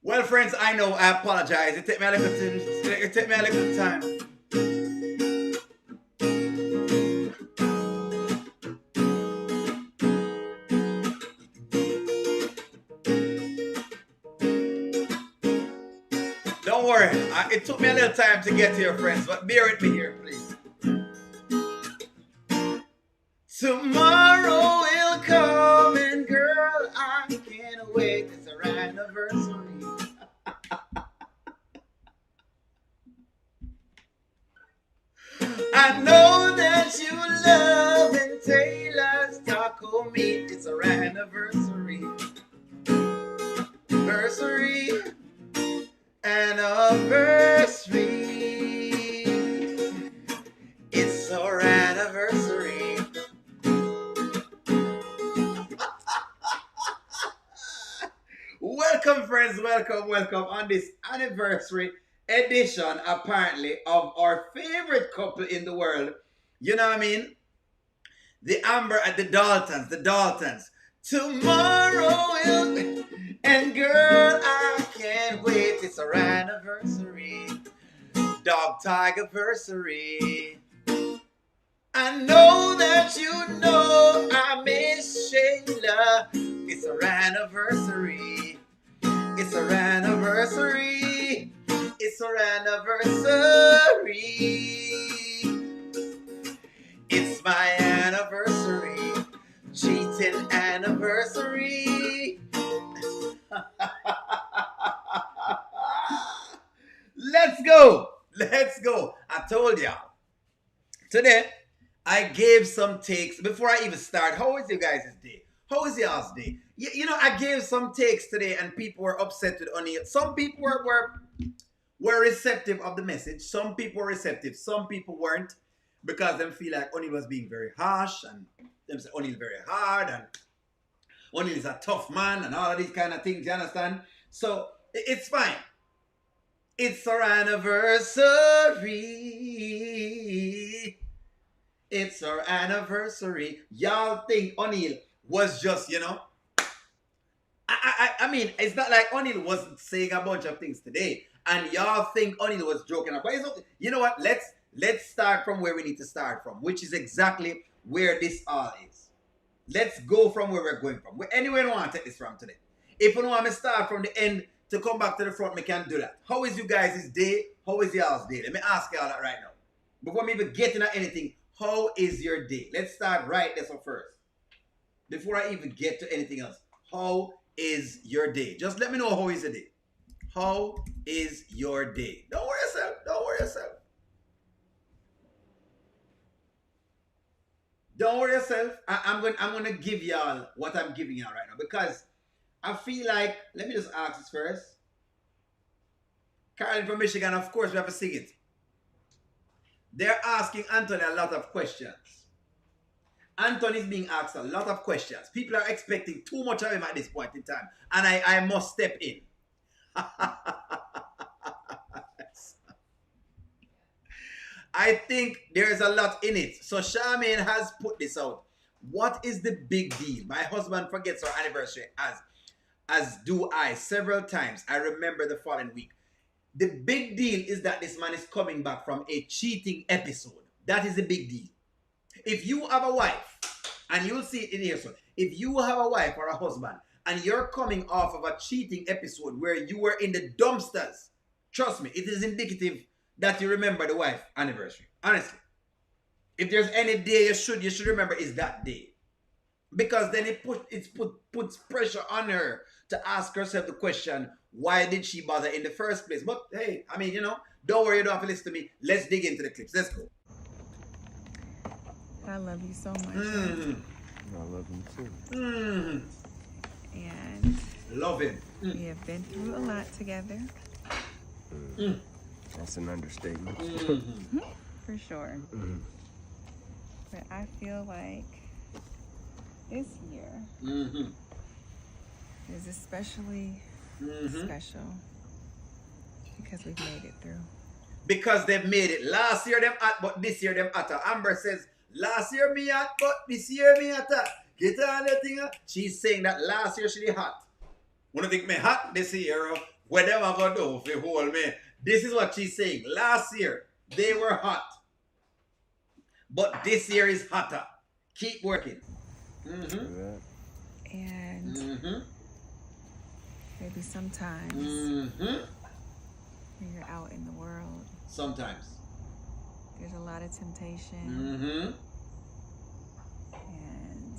Well, friends, I know. I apologize. It took me a little time. It took me a little time. Don't worry. It took me a little time to get here, friends, but bear with me here, please. Tomorrow will come, and girl, I can't wait. It's our anniversary. I know that you love and Taylor's taco meat. It's our anniversary. Anniversary. Anniversary. It's our anniversary. Welcome, friends. Welcome on this anniversary edition, apparently, of our favorite couple in the world. You know what I mean? The Amber and the Daltons. The Daltons. Tomorrow will. And girl, I can't wait. It's our anniversary. Dog Tiger anniversary. I know that you know I miss Shayla. It's our anniversary. It's our anniversary. It's our anniversary. It's my anniversary. Cheating anniversary. Let's go. Let's go. I told y'all. Today, I gave some takes. Before I even start, how was you guys' day? How was y'all's day? You know, I gave some takes today and people were upset with O'Neal. Some people were receptive of the message. Some people were receptive. Some people weren't because they feel like O'Neal was being very harsh and them say O'Neal very hard and O'Neal is a tough man and all of these kind of things. You understand? So it's fine. It's our anniversary. It's our anniversary. Y'all think O'Neal was just, you know. I mean, it's not like O'Neal wasn't saying a bunch of things today. And y'all think O'Neal was joking about it. Okay. You know what? Let's start from where we need to start from, which is exactly where this all is. Let's go from where we're going from. Anywhere you want to take this from today. If you want me to start from the end to come back to the front, we can do that. How is you guys' day? How is y'all's day? Let me ask y'all that right now. Before me even getting at anything, how is your day? Let's start right there first. Before I even get to anything else, how is your day? Just let me know how is your day. How is your day? Don't worry yourself. Don't worry yourself. Don't worry yourself. I'm gonna give y'all what I'm giving y'all right now because I feel like, let me just ask this first. Carolyn from Michigan, of course, we have to sing it. They're asking Anthony a lot of questions. Anthony is being asked a lot of questions. People are expecting too much of him at this point in time. And I must step in. I think there's a lot in it. So Charmaine has put this out. What is the big deal? My husband forgets our anniversary as do I several times. I remember the following week. The big deal is that this man is coming back from a cheating episode. That is the big deal. If you have a wife, and you'll see it in here soon, if you have a wife or a husband, and you're coming off of a cheating episode where you were in the dumpsters, trust me, it is indicative that you remember the wife anniversary. Honestly. If there's any day you should remember is that day. Because then it puts pressure on her to ask herself the question, why did she bother in the first place? But hey, I mean, you know, don't worry, you don't have to listen to me. Let's dig into the clips. Let's go. I love you so much. I love you too. And love him. we have been through a lot together. That's an understatement. For sure. But I feel like this year is especially special because we've made it through. Because they've made it. Last year them hot, but this year them hotter. Amber says, last year me hot, but this year me hotter. Get on the thing. She's saying that last year she hot. Wanna think me hot this year, Whatever I'm gonna do for hold me. This is what she's saying. Last year, they were hot. But this year is hotter. Keep working. Mm-hmm. Yeah. And Mm-hmm. maybe sometimes Mm-hmm. when you're out in the world, Sometimes. there's a lot of temptation Mm-hmm. and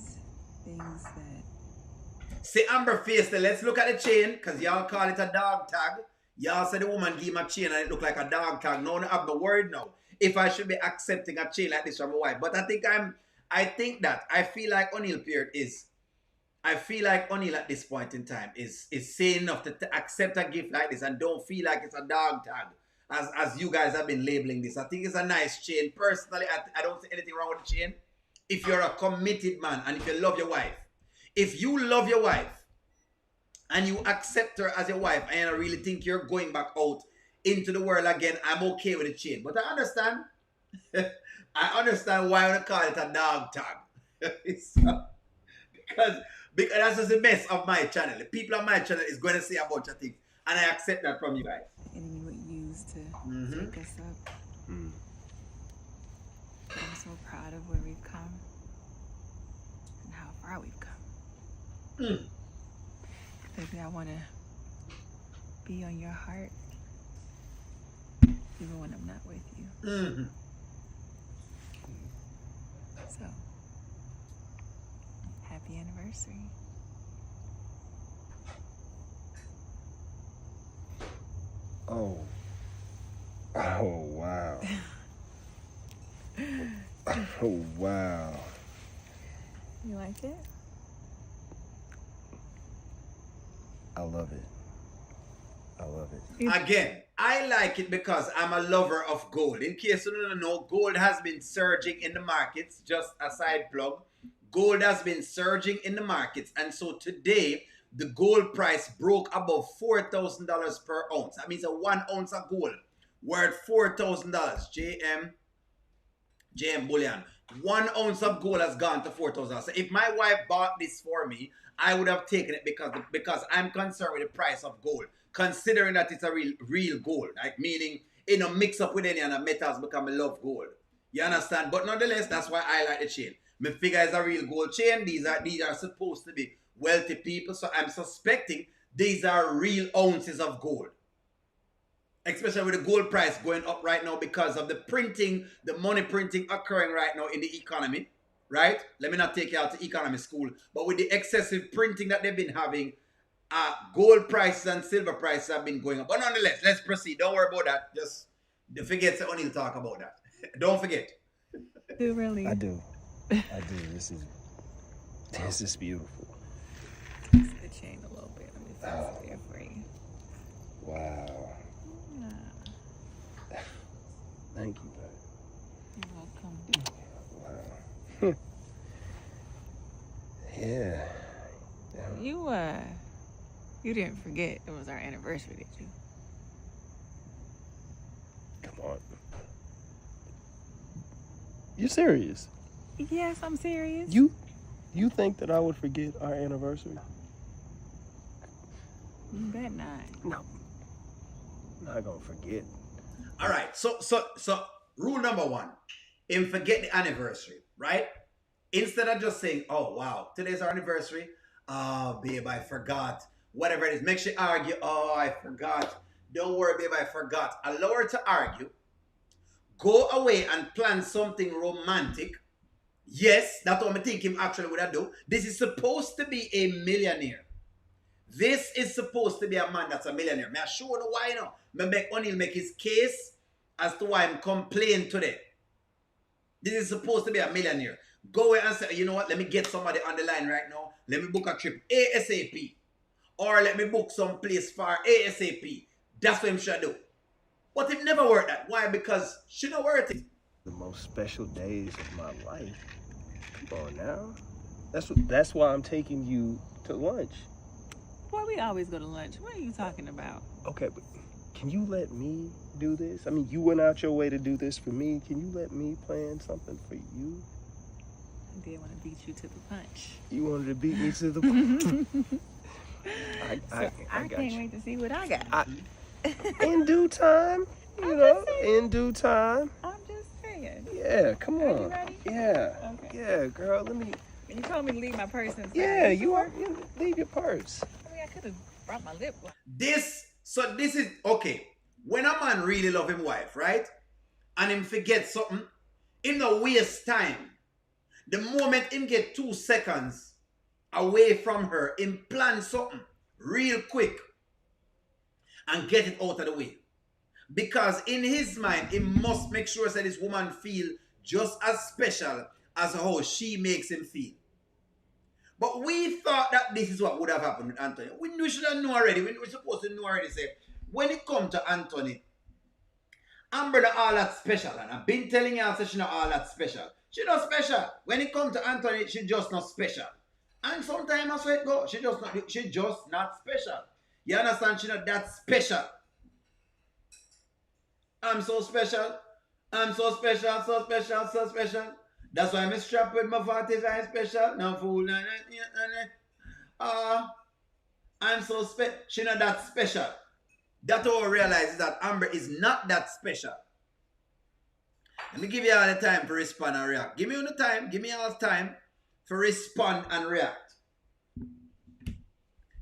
things that See Amber face there. Let's look at the chain, because y'all call it a dog tag. Y'all said the woman gave me a chain and it looked like a dog tag. No, I'm the word now. If I should be accepting a chain like this from my wife. But I think that I feel like O'Neal period is I feel like O'Neal at this point in time is sane enough to accept a gift like this and don't feel like it's a dog tag as you guys have been labeling this. I think it's a nice chain. Personally, I don't see anything wrong with the chain. If you're a committed man and if you love your wife, if you love your wife and you accept her as your wife and I really think you're going back out into the world again, I'm okay with the chain. But I understand. I understand why I call it a dog tag. because that's just the mess of my channel. The people on my channel is going to say a bunch of things. And I accept that from you guys. the enemy would use to take us up. Mm. But I'm so proud of where we've come and how far we've come. Baby, I want to be on your heart even when I'm not with you. Mm-hmm. So, happy anniversary. Oh. Oh, wow. Oh, wow. You like it? I love it. I love it. Again, I like it because I'm a lover of gold. In case you don't know, gold has been surging in the markets. Just a side plug. Gold has been surging in the markets. And so today, the gold price broke above $4,000 per ounce. That means a 1 ounce of gold worth $4,000. JM Bullion. 1 ounce of gold has gone to $4,000. So if my wife bought this for me, I would have taken it because I'm concerned with the price of gold, considering that it's a real gold, like meaning mix up with any other metals become a love gold. You understand? But nonetheless, that's why I like the chain. Me figure it's a real gold chain. These are supposed to be wealthy people, so I'm suspecting these are real ounces of gold. Especially with the gold price going up right now because of the money printing occurring right now in the economy. Right? Let me not take you out to economy school. But with the excessive printing that they've been having, gold prices and silver prices have been going up. But nonetheless, let's proceed. Don't worry about that. Just forget to only talk about that. Don't forget. Do really? I do. I do. This is beautiful. Twist the chain a little bit. Let me fix it there for you. Wow. Yeah. Thank you, babe. You're welcome. Wow. Yeah. You didn't forget it was our anniversary, did you? Come on. You serious? Yes, I'm serious. You think that I would forget our anniversary? You bet not. No. I'm not gonna forget. All right. So rule number 1, forget the anniversary, right? Instead of just saying, oh, wow, today's our anniversary. Oh, babe, I forgot. Whatever it is. Make sure you argue. Oh, I forgot. Don't worry, babe, I forgot. Allow her to argue. Go away and plan something romantic. Yes, that's what I think him actually would have do. This is supposed to be a millionaire. This is supposed to be a man that's a millionaire. May I show you why now? May make O'Neal make his case as to why I'm complaining today. This is supposed to be a millionaire. Go away and say, you know what? Let me get somebody on the line right now. Let me book a trip ASAP. Or let me book some place for ASAP. That's what him should do. But it never worked that. Why? Because she not worth it. The most special days of my life. Come on now. That's why I'm taking you to lunch. Boy, we always go to lunch. What are you talking about? Okay, but can you let me do this? I mean, you went out your way to do this for me. Can you let me plan something for you? I did want to beat you to the punch. You wanted to beat me to the punch. I I got can't you. wait to see what I got. In due time, you I'm know, just saying. in due time. I'm just saying. Yeah, come Are you on. ready? Yeah, Okay. yeah, girl. Let me. You told me to leave my purse inside. Yeah, You sure? you leave your purse. I mean, I could have brought my lip gloss. This is okay. When a man really love him wife, right? And him forget something, him no waste time. The moment him get 2 seconds away from her, him plan something real quick and get it out of the way. Because in his mind, he must make sure that this woman feel just as special as how she makes him feel. But we thought that this is what would have happened with Anthony. We should have known already. We're supposed to know already. Say, when it comes to Anthony, Amber not all that special. And I've been telling you, she's not all that special. She not special. When it comes to Anthony, she just not special. And sometimes I swear it go, she just not special. You understand? She not that special. I'm so special. I'm so special, so special, so special. That's why I'm strapped with my 45 special. No fool. I'm so special. She not that special. That's all I realize is that Amber is not that special. Let me give you all the time to respond and react. Give me all the time. Give me all the time to respond and react.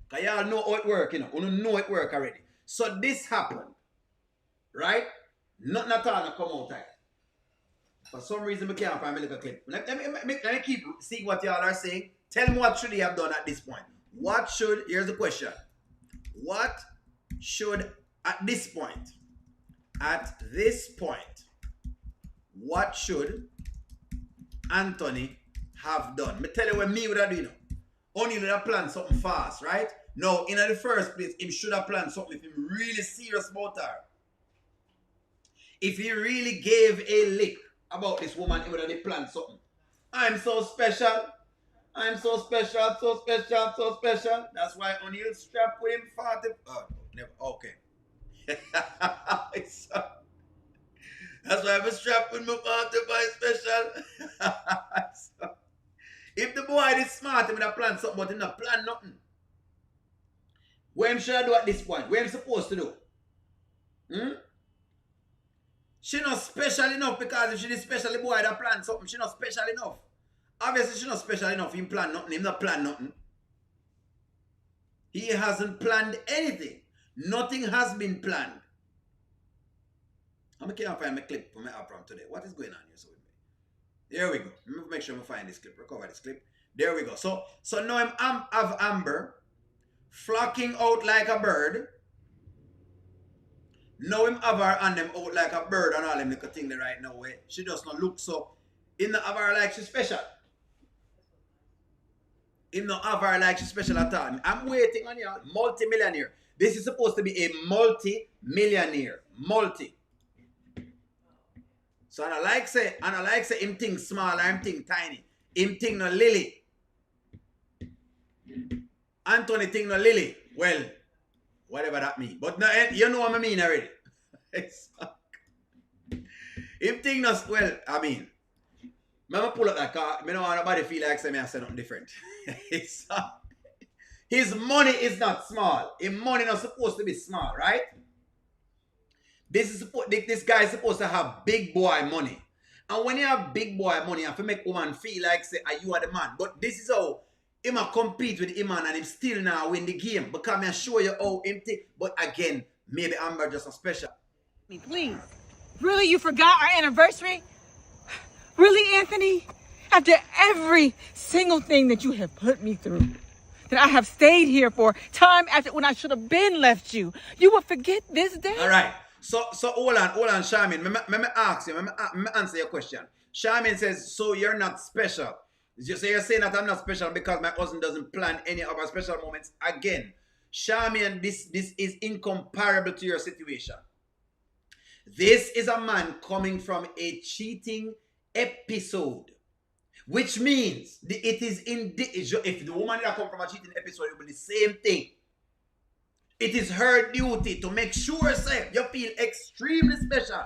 Because y'all know how it works, you know. You know it work already. So this happened. Right? Nothing at all come out time. For some reason, we can't find a little clip. Let me keep seeing what y'all are saying. Tell me what should he have done at this point. Here's the question. What should, at this point, what should Anthony have done? Me tell you what me would have done. Only would have planned something fast, right? No, in the first place, him should have planned something if him really serious about her. If he really gave a lick about this woman, he would have planned something. I'm so special. I'm so special, so special, so special. That's why O'Neal strapped with him 40. Oh, never. Okay. That's why I'm strapped with my 45 special. So, if the boy is smart, he would have planned something, but he not plan nothing. What him should I do at this point? What him supposed to do? She not special enough, because if she is special, the boy that plan something, she not special enough. Obviously, she not special enough. He plan nothing. He not plan nothing. He hasn't planned anything. Nothing has been planned. I can't find my clip from my app from today. What is going on here? So with me. There we go. Let me make sure I find this clip. Recover this clip. There we go. So now I'm have Amber flocking out like a bird. Now him have her and them out like a bird and all them little thing there right now. Way. She does not look so. Him not have her like she's special. Him not have her like she's special at all. I'm waiting on you. Multi-millionaire. This is supposed to be a multi-millionaire. Multi. So I like say him think small or him think tiny. Him think no lily. Anthony think no lily. Well, whatever that means. But no, you know what I mean already. Him think no, well, I mean, I'm going to pull up that car. I don't want nobody feel like I say something different. His money is not small. His money not supposed to be small, right? This guy is supposed to have big boy money. And when you have big boy money, you have to make woman feel like say, you are the man. But this is how him compete with him and him still now win the game. Because I show you how him take. But again, maybe Amber just a special. Please. Really, you forgot our anniversary? Really, Anthony? After every single thing that you have put me through, that I have stayed here for, time after when I should have been left you, you would forget this day? All right. So hold on, Charmaine. Let me ask you. Let me answer your question. Charmaine says, so you're not special. So you're saying that I'm not special because my husband doesn't plan any of our special moments. Again, Charmaine, this is incomparable to your situation. This is a man coming from a cheating episode. Which means it is if the woman that come from a cheating episode, it will be the same thing. It is her duty to make sure, say, you feel extremely special.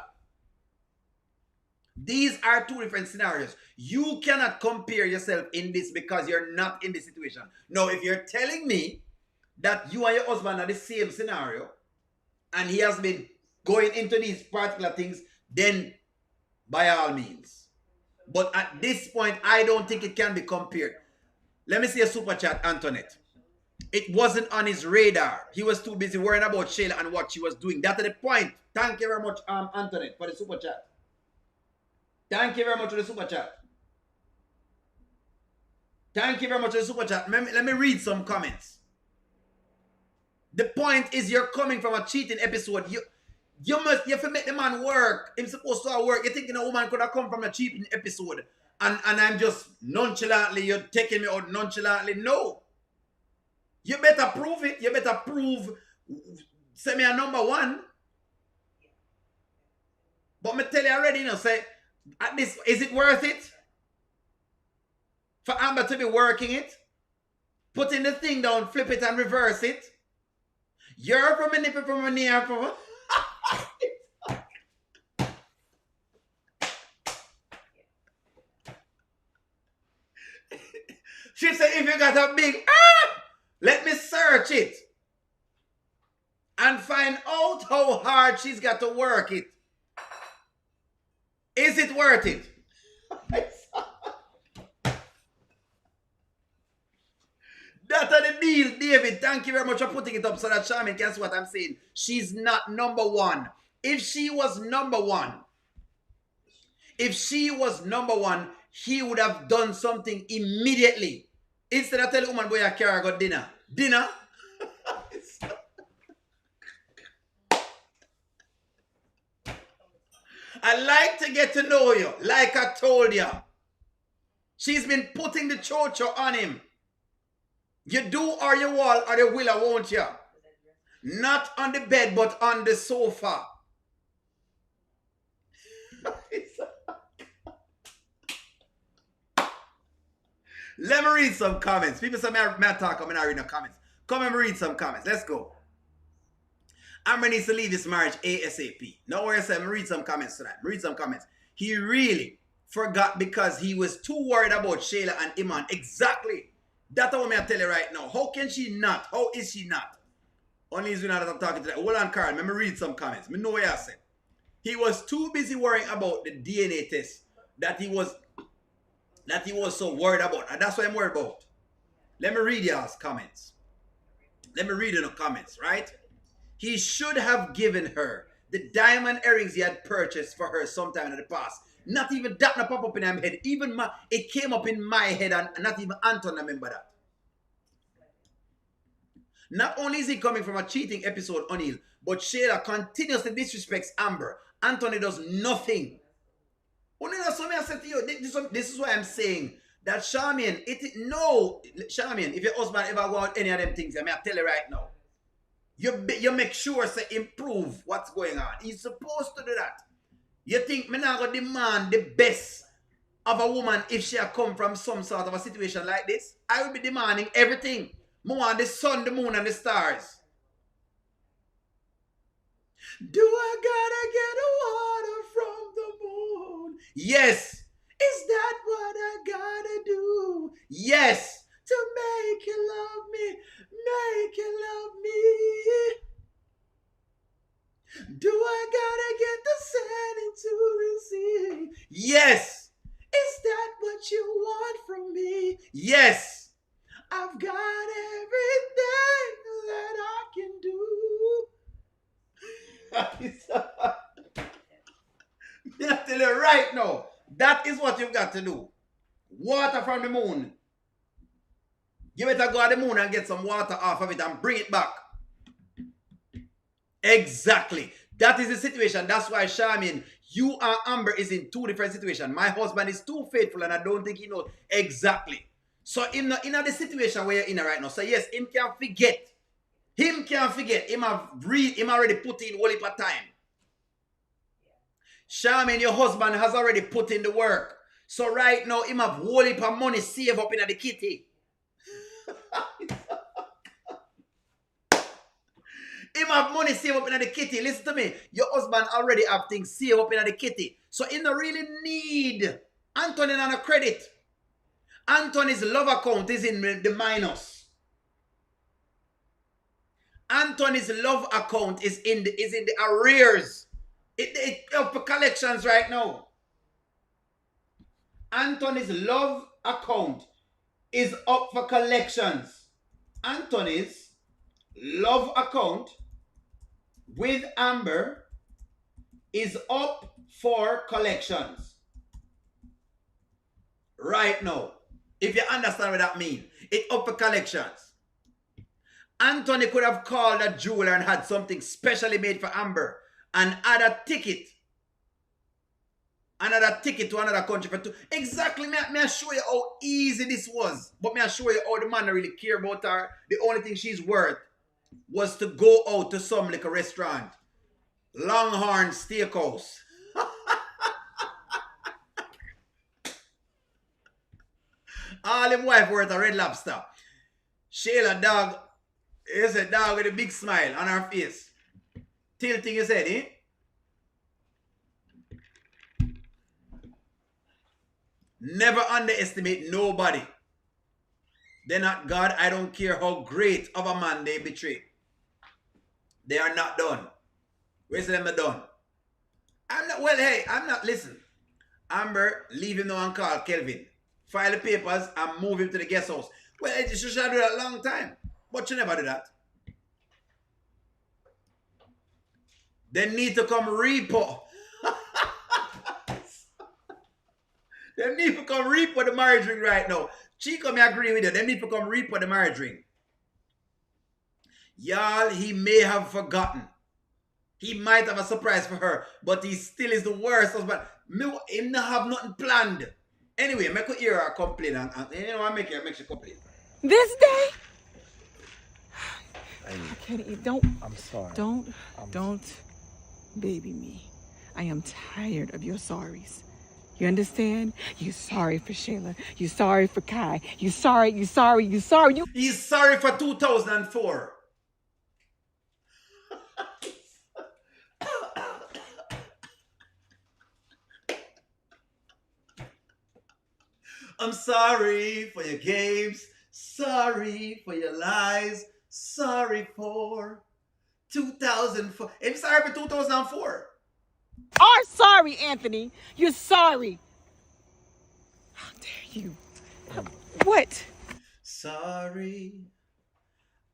These are two different scenarios. You cannot compare yourself in this because you're not in this situation. Now, if you're telling me that you and your husband are the same scenario, and he has been going into these particular things, then by all means. But at this point, I don't think it can be compared. Let me see a super chat, Antoinette. It wasn't on his radar. He was too busy worrying about Shayla and what she was doing. That's the point. Thank you very much, Antoinette, for the super chat. Thank you very much for the super chat. Thank you very much for the super chat. Let me read some comments. The point is, you're coming from a cheating episode. You have to make the man work. He's supposed to work. You're thinking a woman could have come from a cheating episode. And I'm just nonchalantly, you're taking me out nonchalantly. No. You better prove it. You better prove, say me a number one. But me tell you already, say, at this, is it worth it? For Amber to be working it? Putting the thing down, flip it and reverse it? You're from a nipple from a near from a... She said, if you got a big... let me search it. And find out how hard she's got to work it. Is it worth it? That's the deal, David. Thank you very much for putting it up so that Charmaine can see what I'm saying. She's not number one. If she was number one, he would have done something immediately. Instead of telling the woman, boy, I carry got dinner. Dinner? I like to get to know you, like I told you. She's been putting the chocho on him. You do or you will or won't you? Not on the bed, but on the sofa. Let me read some comments. People say, may I talk, I'm not reading the comments. Come and read some comments. Let's go. Amber needs to leave this marriage ASAP. No worries, I'm read some comments tonight. Read some comments. He really forgot because he was too worried about Shayla and Iman. Exactly. That's what I'm tell you right now. How can she not? How is she not? Only is not that I'm talking to that. Hold on, Carl. Let me read some comments. I know what I said. He was too busy worrying about the DNA test that he was so worried about. And that's what I'm worried about. Let me read y'all's comments. Let me read in the comments, right? He should have given her the diamond earrings he had purchased for her sometime in the past. Not even that not pop up in my head. Even it came up in my head and not even Anton remember that. Not only is he coming from a cheating episode, O'Neill, but Shayla continuously disrespects Amber. Anthony does nothing. O'Neill, I said to you, this is what I'm saying. That Charmaine, Charmaine, if your husband ever go out any of them things, I tell you right now. You make sure to improve what's going on. He's supposed to do that. You think me not going to demand the best of a woman if she come from some sort of a situation like this? I will be demanding everything. I want the sun, the moon, and the stars. Do I gotta get water from the moon? Yes. Is that what I gotta do? Yes. To make you love me. Make you love me. Do I gotta get the sand into the sea? Yes. Is that what you want from me? Yes. I've got everything that I can do. I tell you right now, that is what you've got to do. Water from the moon. You better go to the moon and get some water off of it and bring it back. Exactly. That is the situation. That's why, Charmaine, you and Amber is in two different situations. My husband is too faithful and I don't think he knows exactly. So in the situation where you're in right now, so yes, him can forget. Him can forget. Him already put in whole heap of time. Charmaine, your husband has already put in the work. So right now, him have whole heap of money saved up in the kitty. Him have money saved up in the kitty. Listen to me. Your husband already have things saved up in the kitty. So he don't really need Anthony on a credit. Anthony's love account is in the minus. Anthony's love account is in the arrears. It up for collections right now. Anthony's love account is up for collections. Anthony's love account with Amber is up for collections right now. If you understand what that means, it's up for collections. Anthony could have called a jeweler and had something specially made for Amber and had a ticket. Another ticket to another country for two. Exactly, me I show you how easy this was. But me I show you how the man really care about her. The only thing she's worth was to go out to some like a restaurant. Longhorn Steakhouse. All him wife worth a Red Lobster. Shayla dog, is a dog with a big smile on her face. Tilting his head, eh? Never underestimate nobody. They're not God. I don't care how great of a man they betray. They are not done. Where's them done? I'm not, listen. Amber, leave him now and call Kelvin. File the papers and move him to the guest house. Well, she should have done that a long time. But you never do that. They need to come repo. They need to come repo the marriage ring right now. Chico, me agree with you. They need to come repo the marriage ring. Y'all, he may have forgotten. He might have a surprise for her, but he still is the worst husband. Him not have nothing planned. Anyway, make her hear her complain and you know what make she complain. This day? I can't eat. Don't. I'm sorry. Don't baby me. I am tired of your sorries. You understand? You sorry for Shayla. You sorry for Kai. You sorry. He's sorry for 2004. I'm sorry for your games. Sorry for your lies. Sorry for 2004. I'm sorry for 2004. Are sorry, Anthony. You're sorry. How dare you? What? Sorry,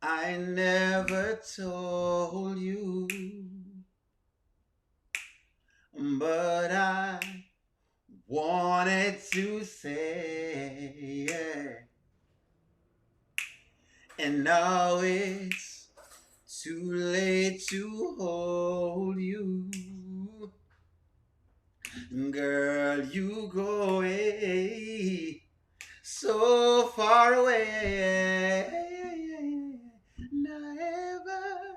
I never told you, but I wanted to say, and now it's too late to hold you. Girl, you go away so far away. Never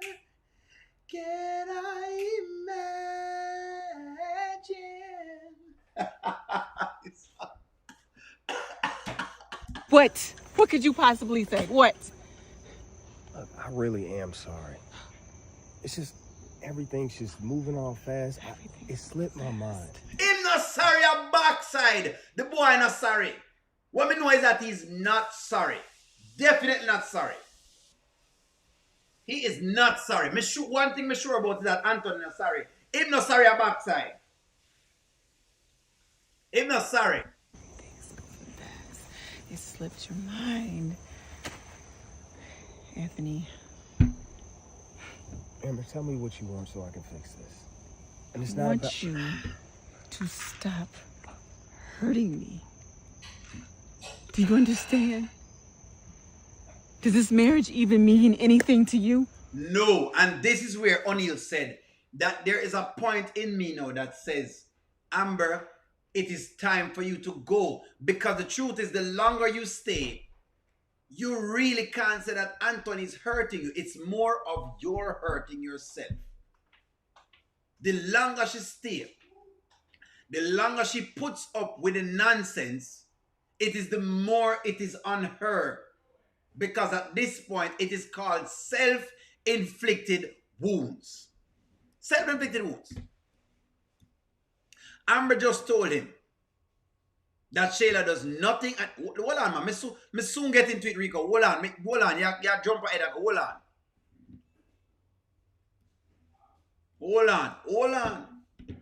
can I imagine. What? What could you possibly say? What? Look, I really am sorry. It's just everything's just moving on fast. It slipped my mind. Him not sorry a backside. The boy not sorry. What me know is that he's not sorry. Definitely not sorry. He is not sorry. One thing I'm sure about is that Anthony not sorry. Him not sorry a backside. Him not sorry. It slipped your mind. Anthony. Amber, tell me what you want so I can fix this. And it's I not want about you to stop hurting me. Do you understand? Does this marriage even mean anything to you? No, and this is where O'Neill said that there is a point in me now that says, Amber, it is time for you to go. Because the truth is, the longer you stay, you really can't say that Anthony's hurting you. It's more of you're hurting yourself. The longer she stays, the longer she puts up with the nonsense, it is the more it is on her. Because at this point, it is called self-inflicted wounds. Self-inflicted wounds. Amber just told him that Shayla does nothing. And, hold on, man. Me soon get into it, Rico. Hold on. You jump ahead and go. Hold on. Hold on, hold on,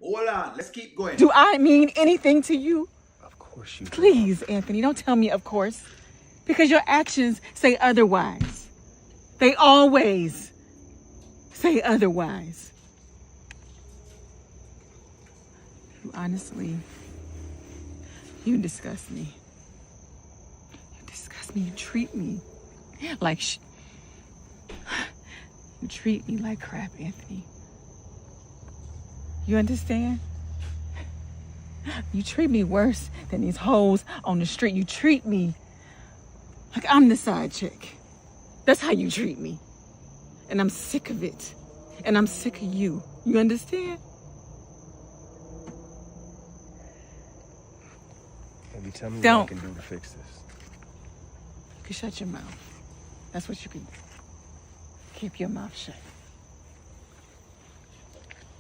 hold on. Let's keep going. Do I mean anything to you? Of course you do. Please, Anthony, don't tell me of course. Because your actions say otherwise. They always say otherwise. You honestly, you disgust me. You disgust me. You treat me like you treat me like crap, Anthony. You understand? You treat me worse than these hoes on the street. You treat me like I'm the side chick. That's how you treat me. And I'm sick of it. And I'm sick of you. You understand? Maybe tell me Don't. what I can do to fix this. You can shut your mouth. That's what you can do. Keep your mouth shut.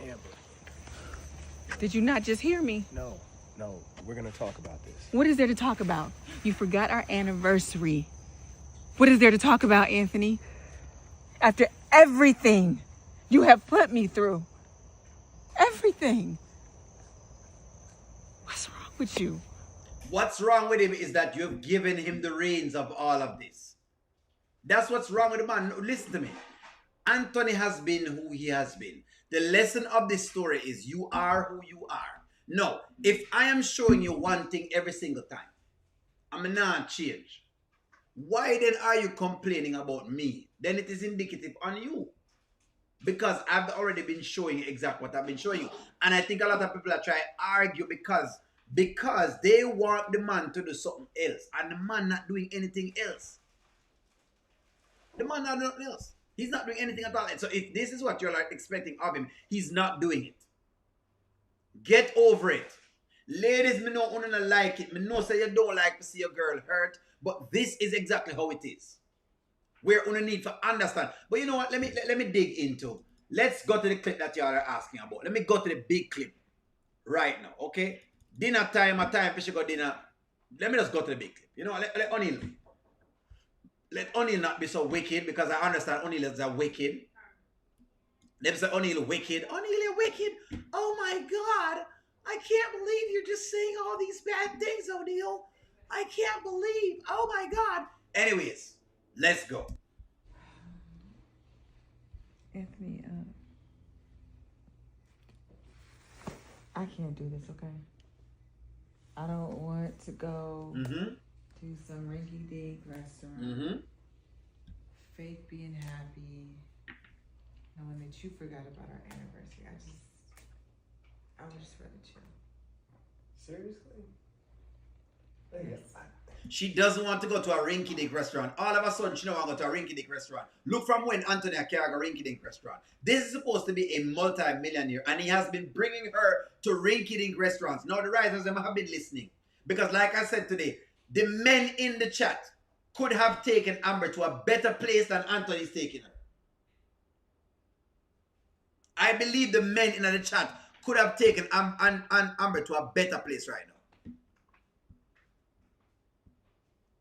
Amber. Did you not just hear me? No, we're gonna talk about this. What is there to talk about? You forgot our anniversary. What is there to talk about, Anthony? After everything you have put me through. Everything. What's wrong with you? What's wrong with him is that you've given him the reins of all of this. That's what's wrong with the man. Listen to me. Anthony has been who he has been. The lesson of this story is you are who you are. No, if I am showing you one thing every single time, I'm not change. Why then are you complaining about me? Then it is indicative on you. Because I've already been showing you exactly what I've been showing you. And I think a lot of people are trying to argue because they want the man to do something else. And the man not doing anything else. The man not doing nothing else. He's not doing anything at all. So if this is what you're like expecting of him, he's not doing it. Get over it. Ladies, me know you don't like it. Me know say you don't like to see a girl hurt. But this is exactly how it is. Where you need to understand. But you know what? Let me dig into. Let's go to the clip that y'all are asking about. Let me go to the big clip right now. Okay? Dinner time, a time for go dinner. Let me just go to the big clip. You know, let O'Neal. Let O'Neal not be so wicked because I understand O'Neal is a wicked. Let me say O'Neal wicked. O'Neal, you're wicked. Oh my God. I can't believe you're just saying all these bad things, O'Neal. I can't believe. Oh my God. Anyways, let's go. Anthony, I can't do this, okay? I don't want to go to some rinky-dink restaurant, fake being happy, knowing that you forgot about our anniversary. I would just rather chill. Seriously? She doesn't want to go to a rinky-dink restaurant. All of a sudden, she don't want to go to a rinky-dink restaurant. Look from when Anthony can't go to a rinky-dink restaurant. This is supposed to be a multi-millionaire, and he has been bringing her to rinky-dink restaurants. Now, the writers them have been listening. Because like I said today, the men in the chat could have taken Amber to a better place than Anthony's taking her. I believe the men in the chat could have taken Amber to a better place right now.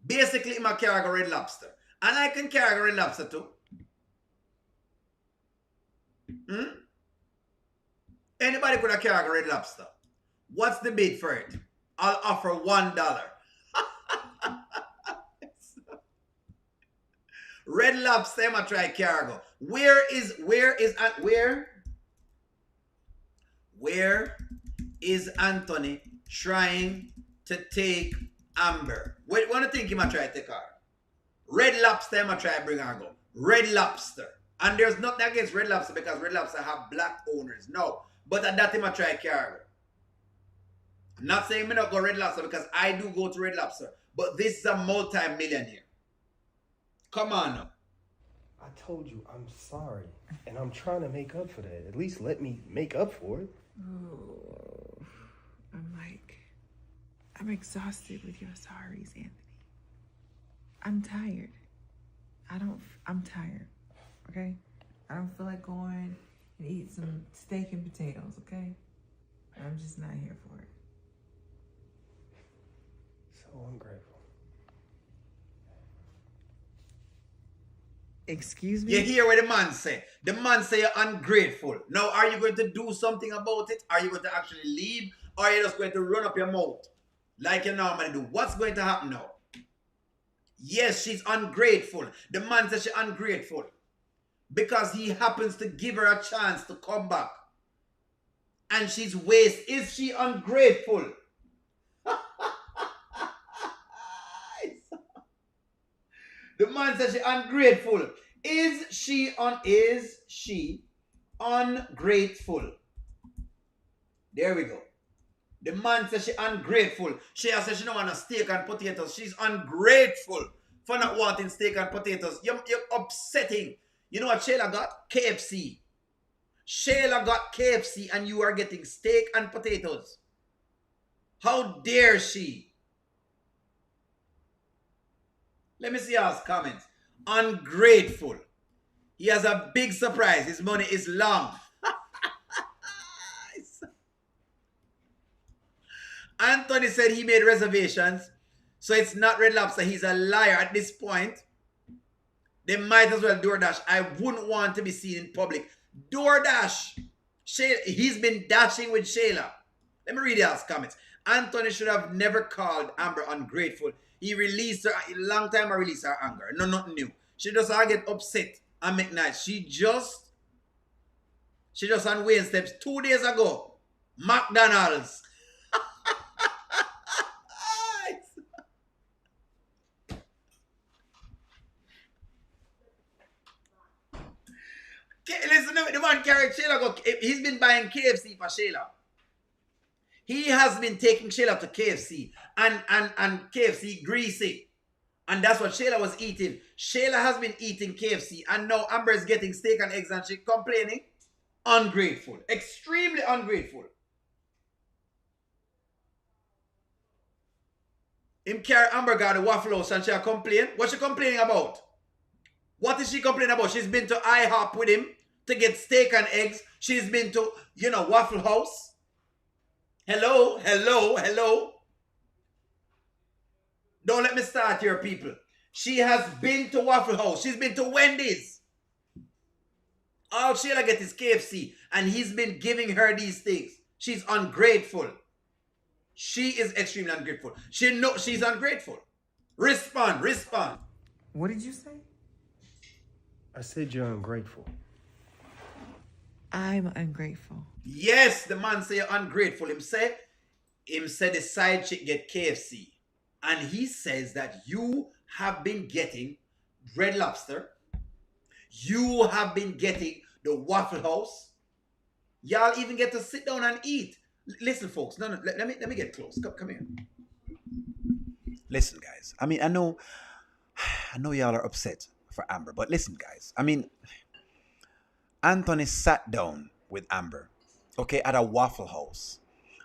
Basically, I carry a Red Lobster. And I can carry a Red Lobster too. Anybody could have carried a Red Lobster. What's the bid for it? I'll offer $1. Red Lobster, I'm gonna try cargo. Where is Anthony trying to take Amber? What do you think he might try to take her? Red Lobster, I'm gonna try to bring her go. Red Lobster. And there's nothing against Red Lobster because Red Lobster have black owners. No. But at that time I try to carry her. I'm not saying me not go Red Lobster because I do go to Red Lobster. But this is a multi-millionaire. Come on now. I told you I'm sorry. And I'm trying to make up for that. At least let me make up for it. Oh, I'm exhausted with your sorries, Anthony. I'm tired. I'm tired, okay? I don't feel like going and eat some steak and potatoes, okay? I'm just not here for it. So ungrateful. Excuse You me? hear what the man say? The man say you're ungrateful. Now, are you going to do something about it? Are you going to actually leave? Or are you just going to run up your mouth like you normally do? What's going to happen now? Yes, she's ungrateful. The man says she's ungrateful because he happens to give her a chance to come back. And she's waste. Is she ungrateful? The man says she's ungrateful. Is she ungrateful? There we go. The man says she's ungrateful. She says she don't want a steak and potatoes. She's ungrateful for not wanting steak and potatoes. You're upsetting. You know what Shayla got? KFC. Shayla got KFC and you are getting steak and potatoes. How dare she? Let me see y'all's comments. Ungrateful. He has a big surprise. His money is long. Anthony said he made reservations. So it's not Red Lobster. He's a liar at this point. They might as well DoorDash. I wouldn't want to be seen in public. DoorDash. He's been dashing with Shayla. Let me read y'all's comments. Anthony should have never called Amber ungrateful. He released her a long time. I released her anger. No, nothing new. She just get upset and make nice. She just on Wayne steps 2 days ago. McDonald's. Listen, the man carried Shayla. He's been buying KFC for Shayla. He has been taking Shayla to KFC and KFC greasy. And that's what Shayla was eating. Shayla has been eating KFC and now Amber is getting steak and eggs and she's complaining. Ungrateful. Extremely ungrateful. Him carry Amber got the Waffle House and she complain. What's she complaining about? What is she complaining about? She's been to IHOP with him to get steak and eggs. She's been to, Waffle House. Hello. Don't let me start here, people. She has been to Waffle House. She's been to Wendy's. All Shayla gets is KFC. And he's been giving her these things. She's ungrateful. She is extremely ungrateful. She's ungrateful. Respond. What did you say? I said you're ungrateful. I'm ungrateful. Yes, the man say you're ungrateful. Him say the side chick get KFC. And he says that you have been getting Red Lobster. You have been getting the Waffle House. Y'all even get to sit down and eat. Listen, folks. No, let me get close. Come here. Listen, guys. I mean, I know y'all are upset for Amber, but listen, guys. I mean, Anthony sat down with Amber, okay, at a Waffle House.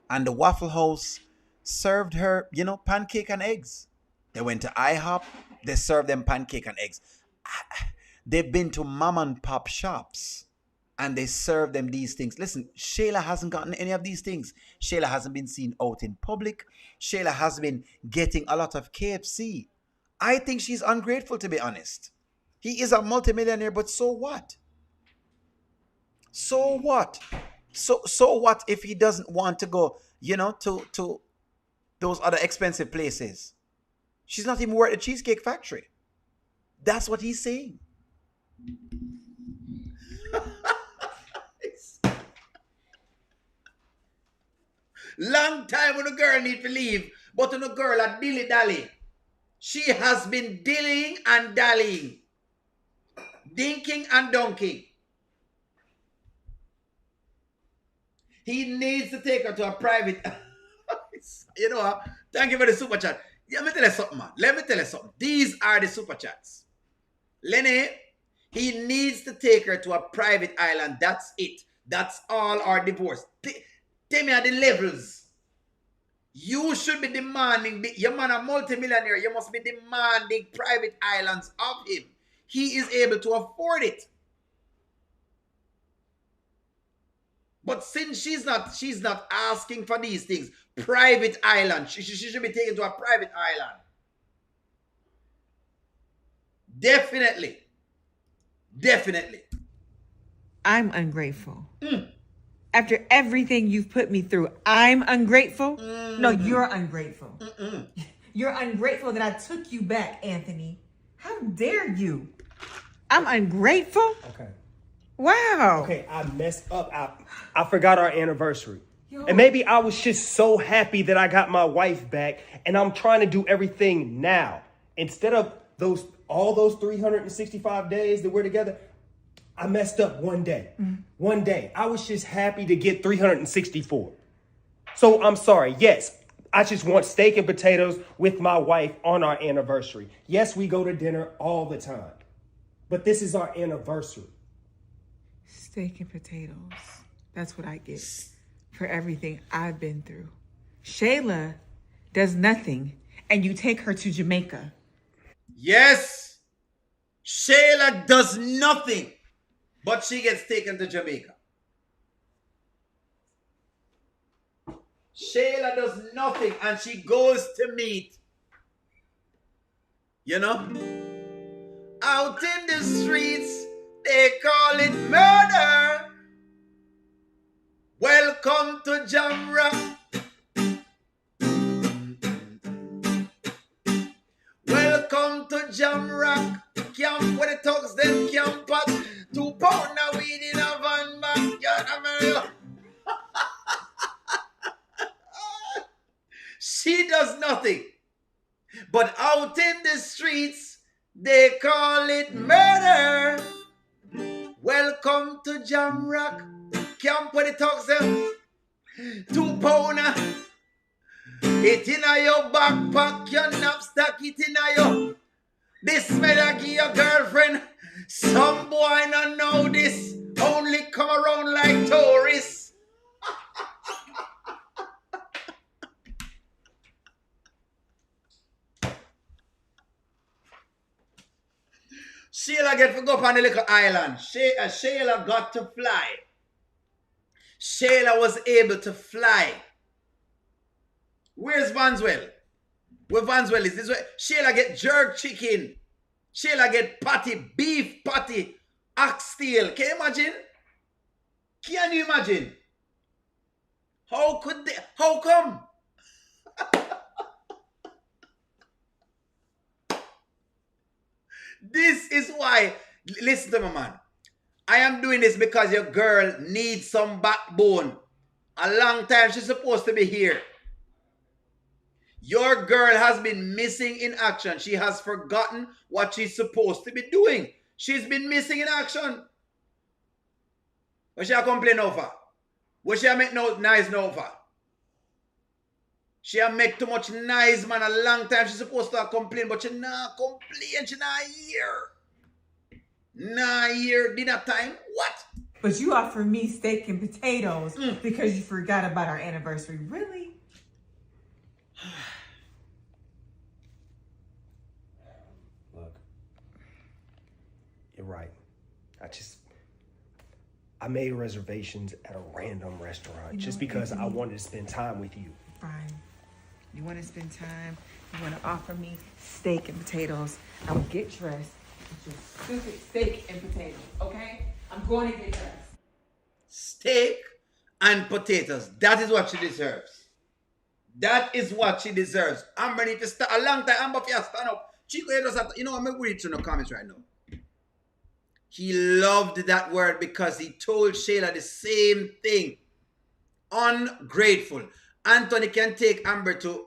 And the Waffle House served her, pancake and eggs. They went to IHOP. They served them pancake and eggs. They've been to mom and pop shops. And they serve them these things. Listen, Shayla hasn't gotten any of these things. Shayla hasn't been seen out in public. Shayla has been getting a lot of KFC. I think she's ungrateful, to be honest. He is a multimillionaire, but so what? So what? So what if he doesn't want to go, to those other expensive places? She's not even worth the Cheesecake Factory. That's what he's saying. Long time when a girl need to leave, but when a girl a dilly-dally. She has been dillying and dallying. Dinking and dunking. He needs to take her to a private... You know what? Thank you for the super chat. Let me tell you something, man. These are the super chats. Lenny, he needs to take her to a private island. That's it. That's all our divorce. Tell me at the levels. You should be demanding, your man a multimillionaire, you must be demanding private islands of him. He is able to afford it. But since she's not asking for these things, private island, she should be taken to a private island. Definitely. Definitely. I'm ungrateful. After everything you've put me through, I'm ungrateful? No, you're ungrateful. You're ungrateful that I took you back, Anthony. How dare you? I'm ungrateful? Okay. Wow. Okay, I messed up. I forgot our anniversary. Yo. And maybe I was just so happy that I got my wife back and I'm trying to do everything now. Instead of all those 365 days that we're together, I messed up one day. One day. I was just happy to get 364. So I'm sorry. Yes, I just want steak and potatoes with my wife on our anniversary. Yes, we go to dinner all the time. But this is our anniversary. Steak and potatoes. That's what I get for everything I've been through. Shayla does nothing, and you take her to Jamaica. Yes. Shayla does nothing, but she gets taken to Jamaica. Shayla does nothing and she goes to meet, out in the streets, they call it murder. Welcome to Jamrock. Welcome to Jamrock. Camp where the thugs them camp at. 2 pound of weed in a van backyard. She does nothing. But out in the streets, they call it murder. Welcome to Jamrock. Camp where the thugs them. 2 pounder. It in your backpack, your knapsack, it in your. This better give your girlfriend. Some boy not know this. Only come around like tourists. Shayla get to go up on the little island. Shayla got to fly. Shayla was able to fly. Where's Vanswell? Where Vanswell is? This way. Shayla get jerk chicken. Shayla get patty, beef patty, oxtail. Can you imagine? Can you imagine? How could they? How come? This is why. Listen to me, man. I am doing this because your girl needs some backbone. A long time she's supposed to be here. Your girl has been missing in action. She has forgotten what she's supposed to be doing. She's been missing in action. What she complain over? What she make no nice over? She make too much nice, man. A long time she's supposed to complain, but she not complain. She not here. Not here. Dinner time. What? But you offer me steak and potatoes because you forgot about our anniversary. Really? Look, you're right. I made reservations at a random restaurant just because I wanted to spend time with you. Fine. You want to spend time? You want to offer me steak and potatoes? I will get dressed with your stupid steak and potatoes, okay? I'm going to get dressed. Steak and potatoes. That is what she deserves. That is what she deserves. I'm ready to start a long time. I'm about to stand up. Chico, I'm going to read through the comments right now. He loved that word because he told Shayla the same thing. Ungrateful. Anthony can take Amber to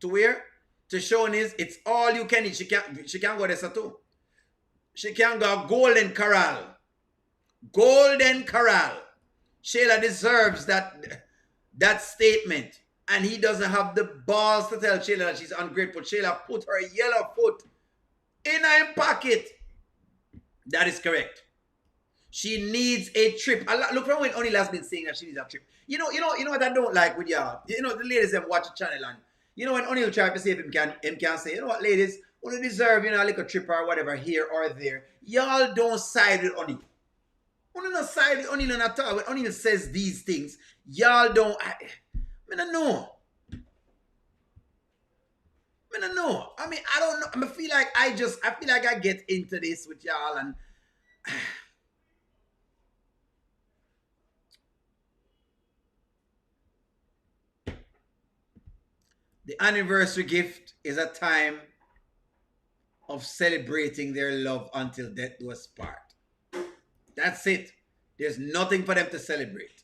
where? To Shoney's. It's all you can eat. She can't go there too. She can go Golden Corral. Golden Corral. Shayla deserves that statement. And he doesn't have the balls to tell Shayla that she's ungrateful. Shayla put her yellow foot in her pocket. That is correct. She needs a trip. Look from when O'Neal has been saying that she needs a trip. You know what I don't like with y'all? You know, the ladies that watch the channel and when O'Neal tries to say if him can say, you know what, ladies, you deserve, a little trip or whatever here or there. Y'all don't side with O'Neal. You don't side with O'Neal at all. When O'Neal says these things, y'all don't. I don't know. I don't know. I mean, I don't know. I feel like I get into this with y'all and The anniversary gift is a time of celebrating their love until death do us part. That's it. There's nothing for them to celebrate.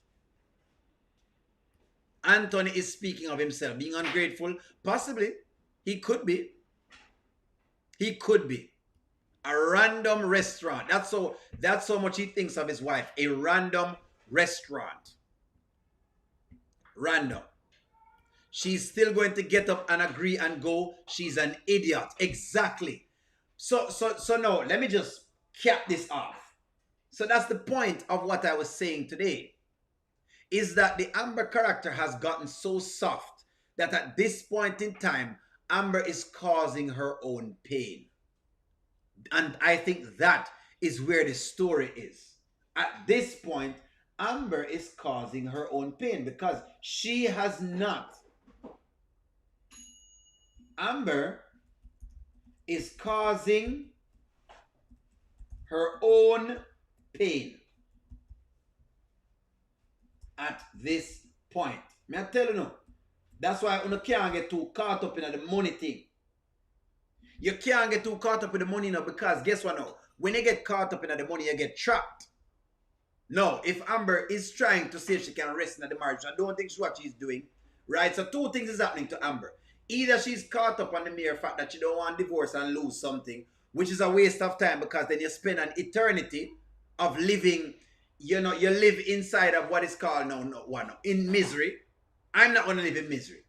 Anthony is speaking of himself being ungrateful. Possibly. He could be. He could be. A random restaurant. That's how much he thinks of his wife. A random restaurant. Random. She's still going to get up and agree and go. She's an idiot. Exactly. So now, let me just cap this off. So that's the point of what I was saying today. Is that the Amber character has gotten so soft that at this point in time, Amber is causing her own pain. And I think that is where the story is. At this point, Amber is causing her own pain because she has not. Amber is causing her own pain at this point. May I tell you now? That's why you can't get too caught up in the money thing. You can't get too caught up in the money now because guess what now? When you get caught up in the money, you get trapped. No, if Amber is trying to see if she can rest in the marriage, I don't think that's what she's doing. Right? So two things is happening to Amber. Either she's caught up on the mere fact that she don't want divorce and lose something, which is a waste of time because then you spend an eternity of living, you live inside of what is called in misery. I'm not going to live in misery.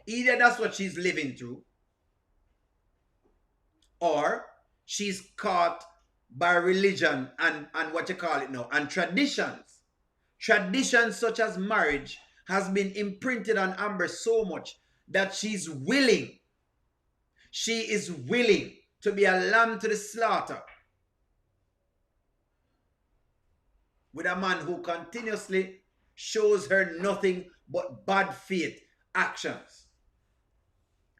Either that's what she's living through, or she's caught by religion and what you call it now, and traditions. Traditions such as marriage has been imprinted on Amber so much that she is willing to be a lamb to the slaughter with a man who continuously shows her nothing but bad faith actions.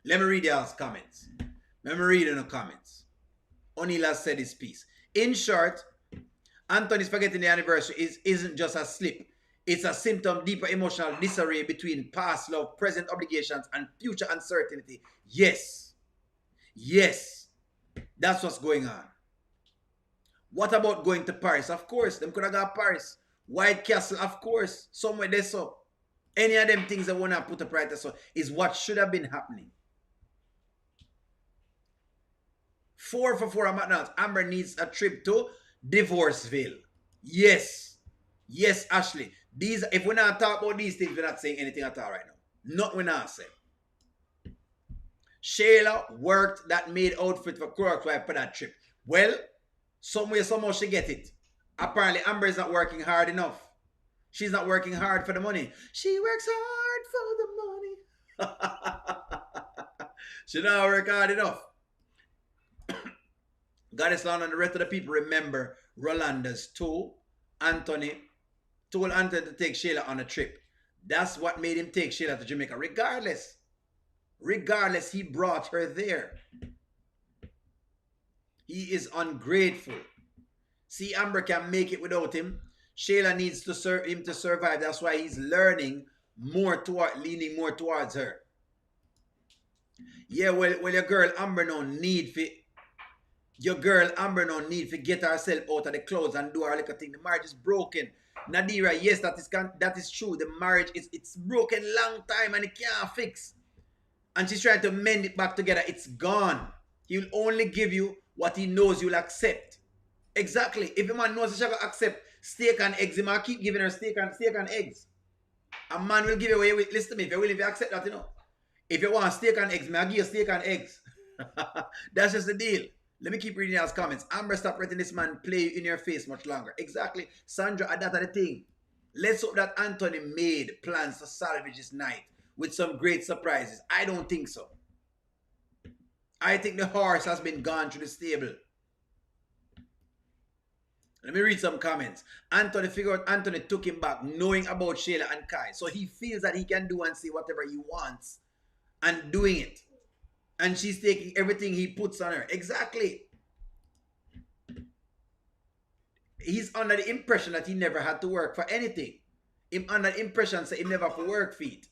Let me read y'all's comments. Let me read in the comments. O'Neill has said his piece. In short, Anthony's forgetting the anniversary isn't just a slip. It's a symptom of deeper emotional disarray between past love, present obligations, and future uncertainty. Yes. Yes. That's what's going on. What about going to Paris? Of course, them could have got Paris. White Castle, of course. Somewhere there so. Any of them things that want to put up right there so is what should have been happening. 4 for 4 at McDonald's. Amber needs a trip to Divorceville. Yes. Yes, Ashley. If we're not talking about these things, we're not saying anything at all right now. Not we're not saying. Shayla worked that maid outfit for Kountry Wayne for that trip. Well, somehow she get it. Apparently, Amber is not working hard enough. She's not working hard for the money. She works hard for the money. She not work hard enough. Goddess Land and the rest of the people remember Rolanda's told Anthony to take Shayla on a trip. That's what made him take Shayla to Jamaica. Regardless, he brought her there. He is ungrateful. See, Amber can make it without him. Shayla needs to serve him to survive. That's why he's leaning more towards her. Yeah, well, your girl Amber no need for get herself out of the clothes and do her little thing. The marriage is broken. Nadira, yes, that is true. The marriage it's broken long time and it can't fix. And she's trying to mend it back together. It's gone. He will only give you what he knows you'll accept. Exactly. If a man knows she's going to accept steak and eggs, he might keep giving her steak and eggs. A man will give you away with, listen to me, if you're willing to accept that, If you want steak and eggs, I'll give you steak and eggs. That's just the deal. Let me keep reading y'all's comments. Amber, stop letting this man play in your face much longer. Exactly. Sandra, that's the thing. Let's hope that Anthony made plans to salvage this night with some great surprises. I don't think so. I think the horse has been gone through the stable. Let me read some comments. Anthony took him back knowing about Shayla and Kai. So he feels that he can do and say whatever he wants and doing it. And she's taking everything he puts on her. Exactly. he's under the impression that he never had to work for anything. Him under the impression that he never have to work for it.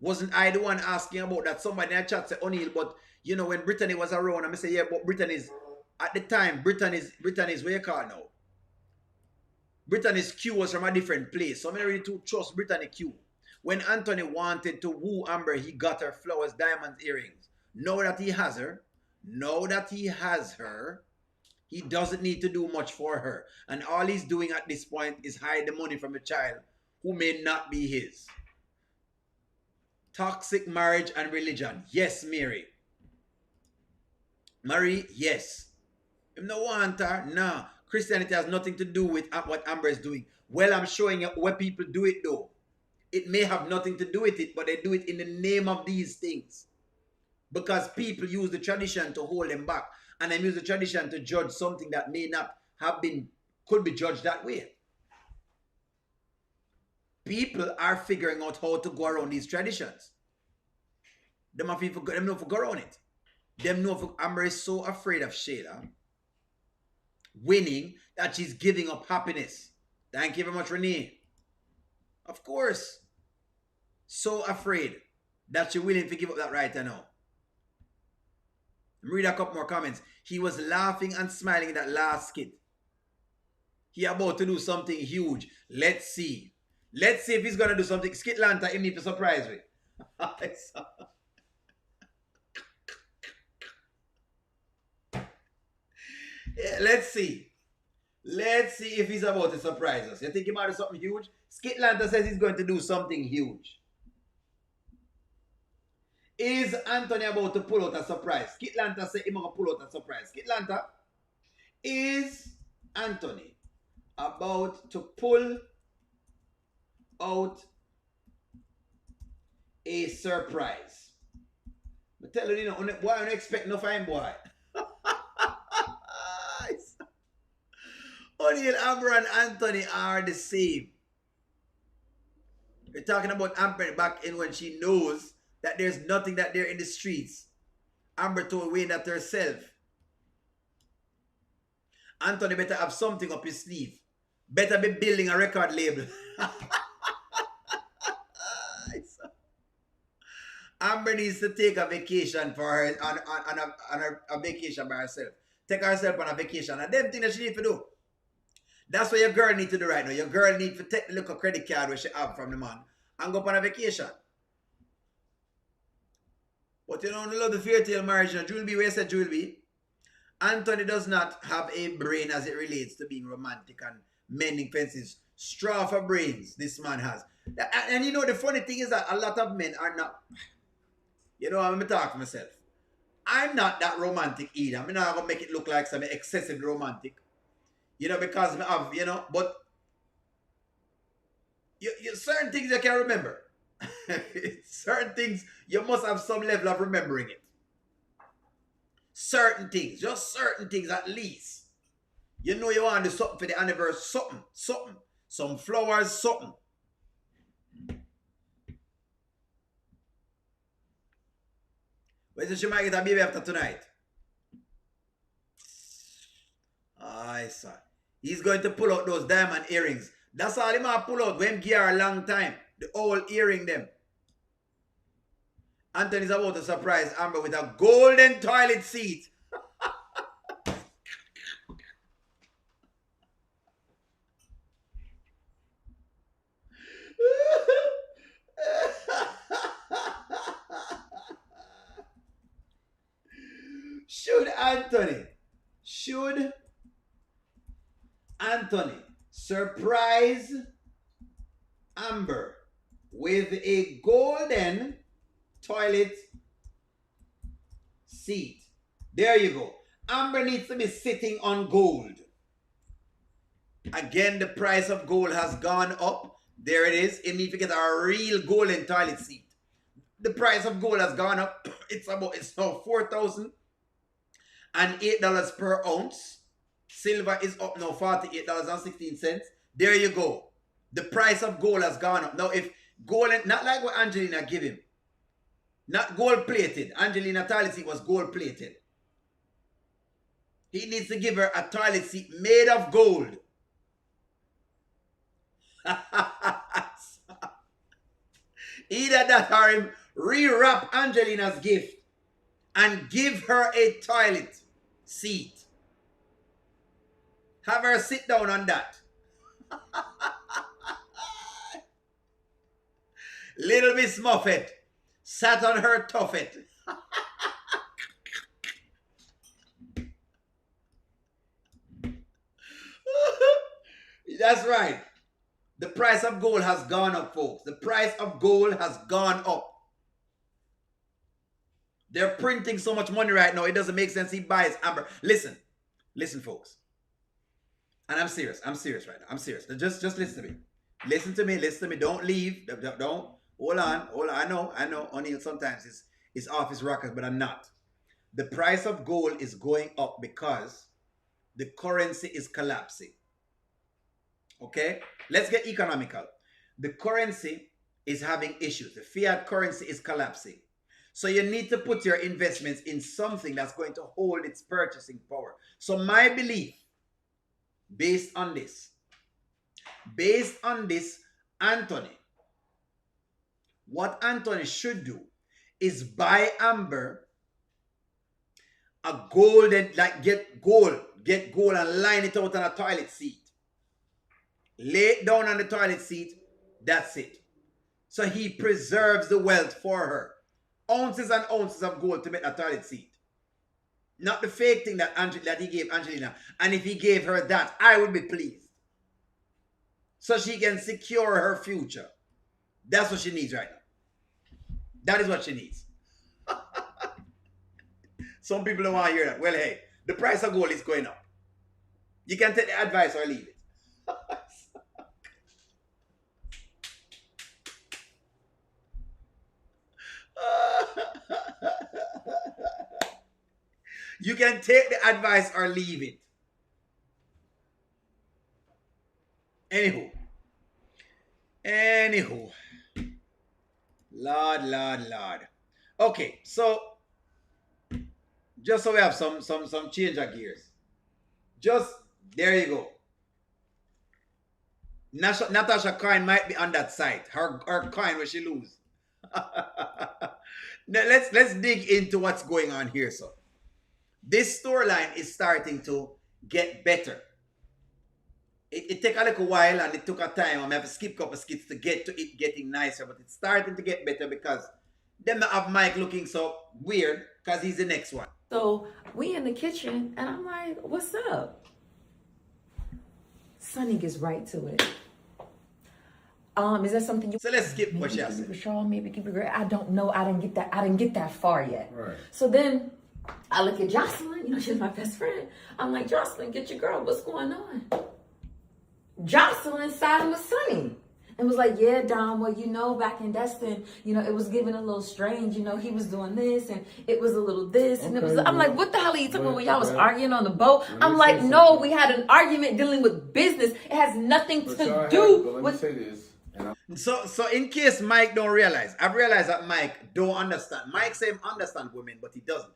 Wasn't I the one asking about that? Somebody in the chat said, O'Neill, but you know, when Brittany was around, I say, yeah, but Britain is, at the time, Britain is what you call now? Brittany's Q was from a different place. So I'm not really to trust Brittany Q. When Anthony wanted to woo Amber, he got her flowers, diamonds, earrings. Now that he has her, he doesn't need to do much for her. And all he's doing at this point is hide the money from a child who may not be his. Toxic marriage and religion. Yes, Mary. Marie, yes. If no want her, nah. Christianity has nothing to do with what Amber is doing. Well, I'm showing you where people do it though. It may have nothing to do with it, but they do it in the name of these things. Because people use the tradition to hold them back. And they use the tradition to judge something that may not have been, could be judged that way. People are figuring out how to go around these traditions. Them know to go around it. Them know Amber is so afraid of Shayla winning that she's giving up happiness. Thank you very much, Renee. Of course. So afraid that she's willing to give up that right now. Read a couple more comments. He was laughing and smiling in that last skit. He about to do something huge. Let's see. Let's see if he's going to do something. Skitlanta, he need to surprise me. Yeah, let's see. Let's see if he's about to surprise us. You think he might do something huge? Skitlanta says he's going to do something huge. Is Anthony about to pull out a surprise? Skitlanta says he's going to pull out a surprise. Skitlanta, is Anthony about to pull out a surprise? I tell you, boy, I don't expect no fine boy. O'Neill, Amber, and Anthony are the same. We're talking about Amber back in when she knows that there's nothing that they're in the streets. Amber told Wayne that herself. Anthony better have something up his sleeve. Better be building a record label. Amber needs to take a vacation for her on a vacation by herself. Take herself on a vacation. And them things that she need to do. That's what your girl need to do right now. Your girl need to take the little credit card where she have from the man and go on a vacation. But you don't love the fairy tale marriage. You know, Jewel B, where you said Jewel B? Anthony does not have a brain as it relates to being romantic and mending fences. Straw for brains, this man has. And you know, the funny thing is that a lot of men are not, you know, I'm going to talk to myself. I'm not that romantic either. I'm not going to make it look like something excessively romantic. You know, because of, you know, but certain things you can remember. Certain things, you must have some level of remembering it. Certain things, just certain things at least. You know you want to do something for the anniversary, something. Some flowers, something. Where's the she might get a baby after tonight? I saw. He's going to pull out those diamond earrings. That's all he might pull out when he are a long time. The old earring them. Anthony's about to surprise Amber with a golden toilet seat. Should Anthony surprise Amber with a golden toilet seat? There you go. Amber needs to be sitting on gold. Again, the price of gold has gone up. There it is. You need to get a real golden toilet seat. The price of gold has gone up. It's now $4,008 per ounce. Silver is up now $48.16. There you go. The price of gold has gone up. Now, if gold, not like what Angelina gave him, not gold plated. Angelina toilet seat was gold plated. He needs to give her a toilet seat made of gold. Either that or him rewrap Angelina's gift and give her a toilet seat. Have her sit down on that. Little Miss Muffet sat on her tuffet. That's right. The price of gold has gone up, folks. The price of gold has gone up. They're printing so much money right now, it doesn't make sense. He buys amber. Listen, folks. And I'm serious right now. I'm serious. Just listen to me. Listen to me. Don't leave. Don't. Hold on. I know. O'Neal sometimes is off his rockers, but I'm not. The price of gold is going up because the currency is collapsing. Okay? Let's get economical. The currency is having issues. The fiat currency is collapsing. So you need to put your investments in something that's going to hold its purchasing power. So my belief, based on this, Anthony, what Anthony should do is buy amber, a gold, and like get gold and line it out on a toilet seat. Lay it down on the toilet seat. That's it. So he preserves the wealth for her. Ounces and ounces of gold to make a toilet seat. Not the fake thing that he gave Angelina. And if he gave her that, I would be pleased. So she can secure her future. That's what she needs right now. That is what she needs. Some people don't want to hear that. Well, hey, the price of gold is going up. You can take the advice or leave it. You can take the advice or leave it. Anywho. Lord. Okay, so just so we have some change of gears. Just there you go. Natasha coin might be on that site. Her coin where she lose. Now let's dig into what's going on here. So this storyline is starting to get better. It took a little while and it took a time. I have to skip a couple skits to get to it getting nicer, but it's starting to get better because them have Mike looking so weird because he's the next one. So we in the kitchen and I'm like, what's up? Sonny gets right to it. Is that something you? So let's skip what she has said. Maybe keep it great. I don't know. I didn't get that far yet. Right. So then I look at Jocelyn. She's my best friend. I'm like, Jocelyn, get your girl. What's going on? Jocelyn sided with Sonny and was like, yeah, Dom, well, back in Destin, it was giving a little strange. He was doing this and it was a little this. And it was, I'm like, what the hell are you talking about when y'all was arguing on the boat? I'm like, no, we had an argument dealing with business. It has nothing to do with. Let me say this. So in case Mike don't realize, I've realized that Mike don't understand. Mike say him understand women, but he doesn't.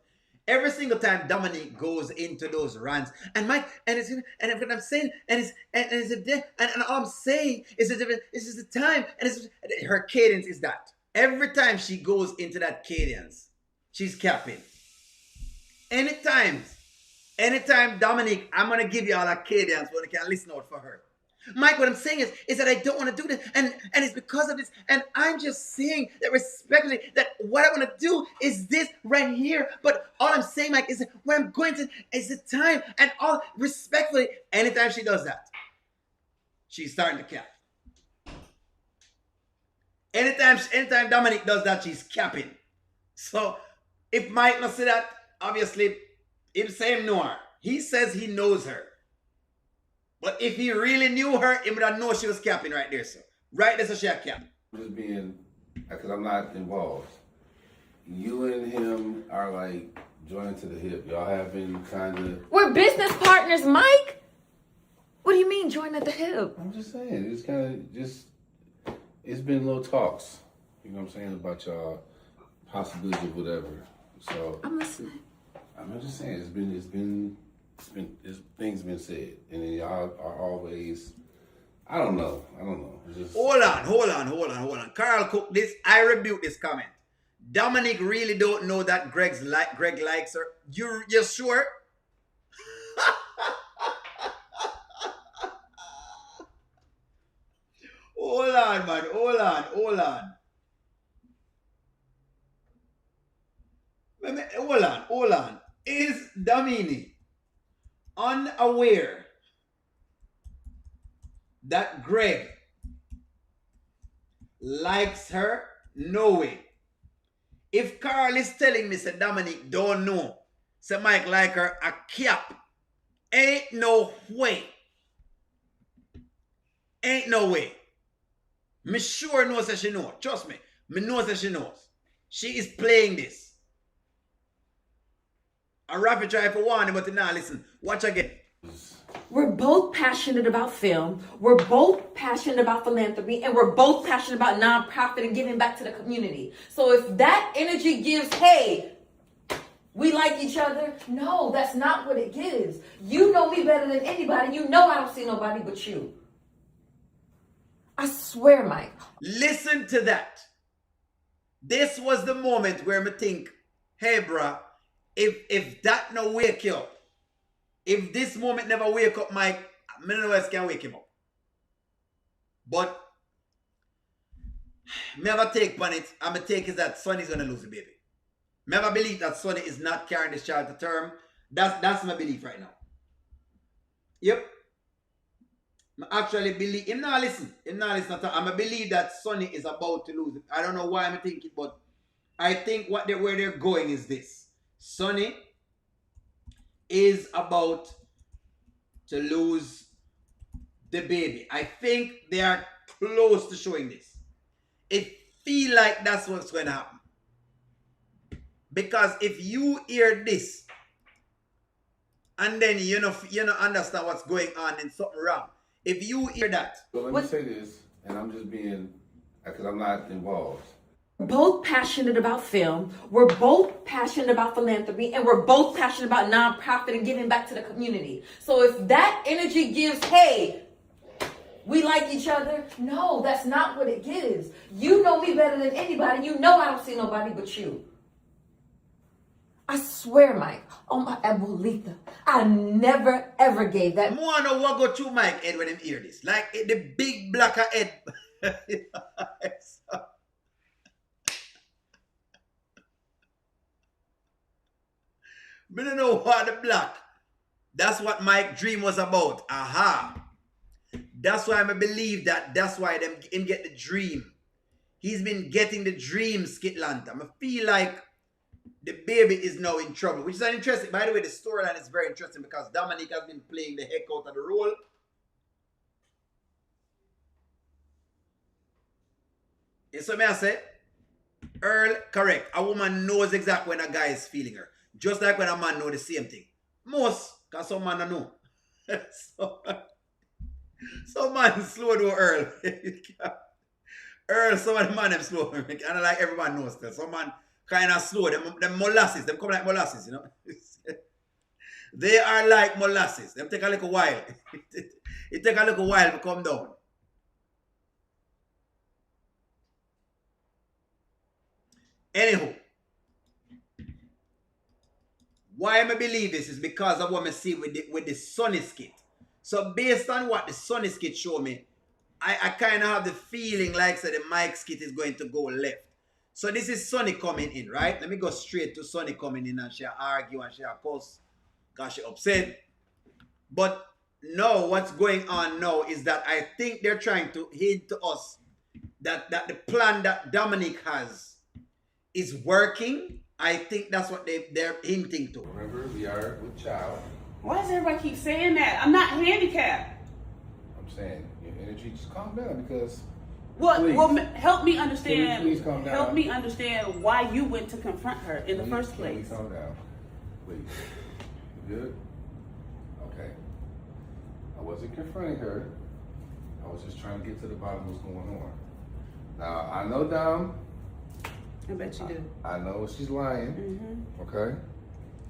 Every single time Dominique goes into those rants, and Mike, and what I'm saying, and all I'm saying is that it's just the time, and her cadence is that. Every time she goes into that cadence, she's capping. Anytime Dominique, I'm gonna give you all a cadence when you can listen out for her. Mike, what I'm saying is that I don't want to do this, and it's because of this, and I'm just saying that respectfully that what I want to do is this right here, but all I'm saying, Mike, is that where I'm going to is the time, and all respectfully, anytime she does that, she's starting to cap. Anytime Dominique does that, she's capping. So if Mike not say that, obviously, him saying know her. He says he knows her. But if he really knew her, he would have known she was capping right there, so. Right there, so she had cap. Just being, because I'm not involved. You and him are like joined to the hip. Y'all have been kind of. We're business partners, Mike. What do you mean join at the hip? I'm just saying, it's kind of just, it's been little talks, you know what I'm saying, about y'all possibilities of whatever. So. I'm listening. I'm just saying, it's been things been said, and then y'all are always. I don't know. It's just... Hold on. Carl Cook, I rebuke this comment. Dominic really don't know that Greg likes her. You're sure? Hold on, man. Hold on. Is Dominic unaware that Greg likes her? No way. If Carl is telling me, say Dominic don't know, say Mike like her, a cap, ain't no way. Me sure knows that she knows. Trust me. Me knows that she knows. She is playing this. And Rafi try for one, but now listen. Watch again. We're both passionate about film. We're both passionate about philanthropy, and we're both passionate about nonprofit and giving back to the community. So if that energy gives, hey, we like each other, no, that's not what it gives. You know me better than anybody. You know I don't see nobody but you. I swear, Mike. Listen to that. This was the moment where me think, hey, bruh, if that no wake you up, if this moment never wake up Mike, me no else can wake him up. But me ever take on it, and me take is that Sonny's gonna lose the baby. Me ever believe that Sonny is not carrying this child to term. That's my belief right now. Yep. I actually believe him not listen. I believe that Sonny is about to lose it. I don't know why I'm thinking, but I think where they're going is this. Sonny is about to lose the baby. I think they are close to showing this. It feel like that's what's going to happen. Because if you hear this and then you know understand what's going on and something wrong. If you hear that. So let me say this, and I'm just being, because I'm not involved. We're both passionate about film. We're both passionate about philanthropy, and we're both passionate about nonprofit and giving back to the community. So if that energy gives, hey, we like each other, no, that's not what it gives. You know me better than anybody. You know I don't see nobody but you. I swear, Mike, on my abuelita, I never ever gave that. I want to know what go through Mike's head when him hear this. Like the big blacker head. I don't know what the black. That's what Mike's dream was about. Aha. That's why I believe that. That's why him get the dream. He's been getting the dream, Skitlanta. I feel like the baby is now in trouble, which is interesting. By the way, the storyline is very interesting because Dominic has been playing the heck out of the role. And so may I say, Earl, correct. A woman knows exactly when a guy is feeling her. Just like when a man knows the same thing. Most, because some man don't know. Some man slow to Earl. Earl, some of the man them slow. And like everyone knows that. Some man kind of slow. Them molasses. Them come like molasses, you know. They are like molasses. Them take a little while. It take a little while to come down. Anywho. Why I believe this is because of what I see with the Sonny skit. So based on what the Sonny skit show me, I kind of have the feeling like the Mike skit is going to go left. So this is Sonny coming in, right? Let me go straight to Sonny coming in and she argue and she cuss because she upset. But no, what's going on now is that I think they're trying to hint to us that the plan that Dominic has is working. I think that's what they're hinting to. Remember, we are with child. Why does everybody keep saying that? I'm not handicapped. I'm saying your energy, just calm down because. Well, help me understand. Please calm down. Help me understand why you went to confront her in the first place. Please calm down, please. You good? Okay. I wasn't confronting her. I was just trying to get to the bottom of what's going on. Now I know Dom. I bet you do. I know she's lying. Mm-hmm. Okay.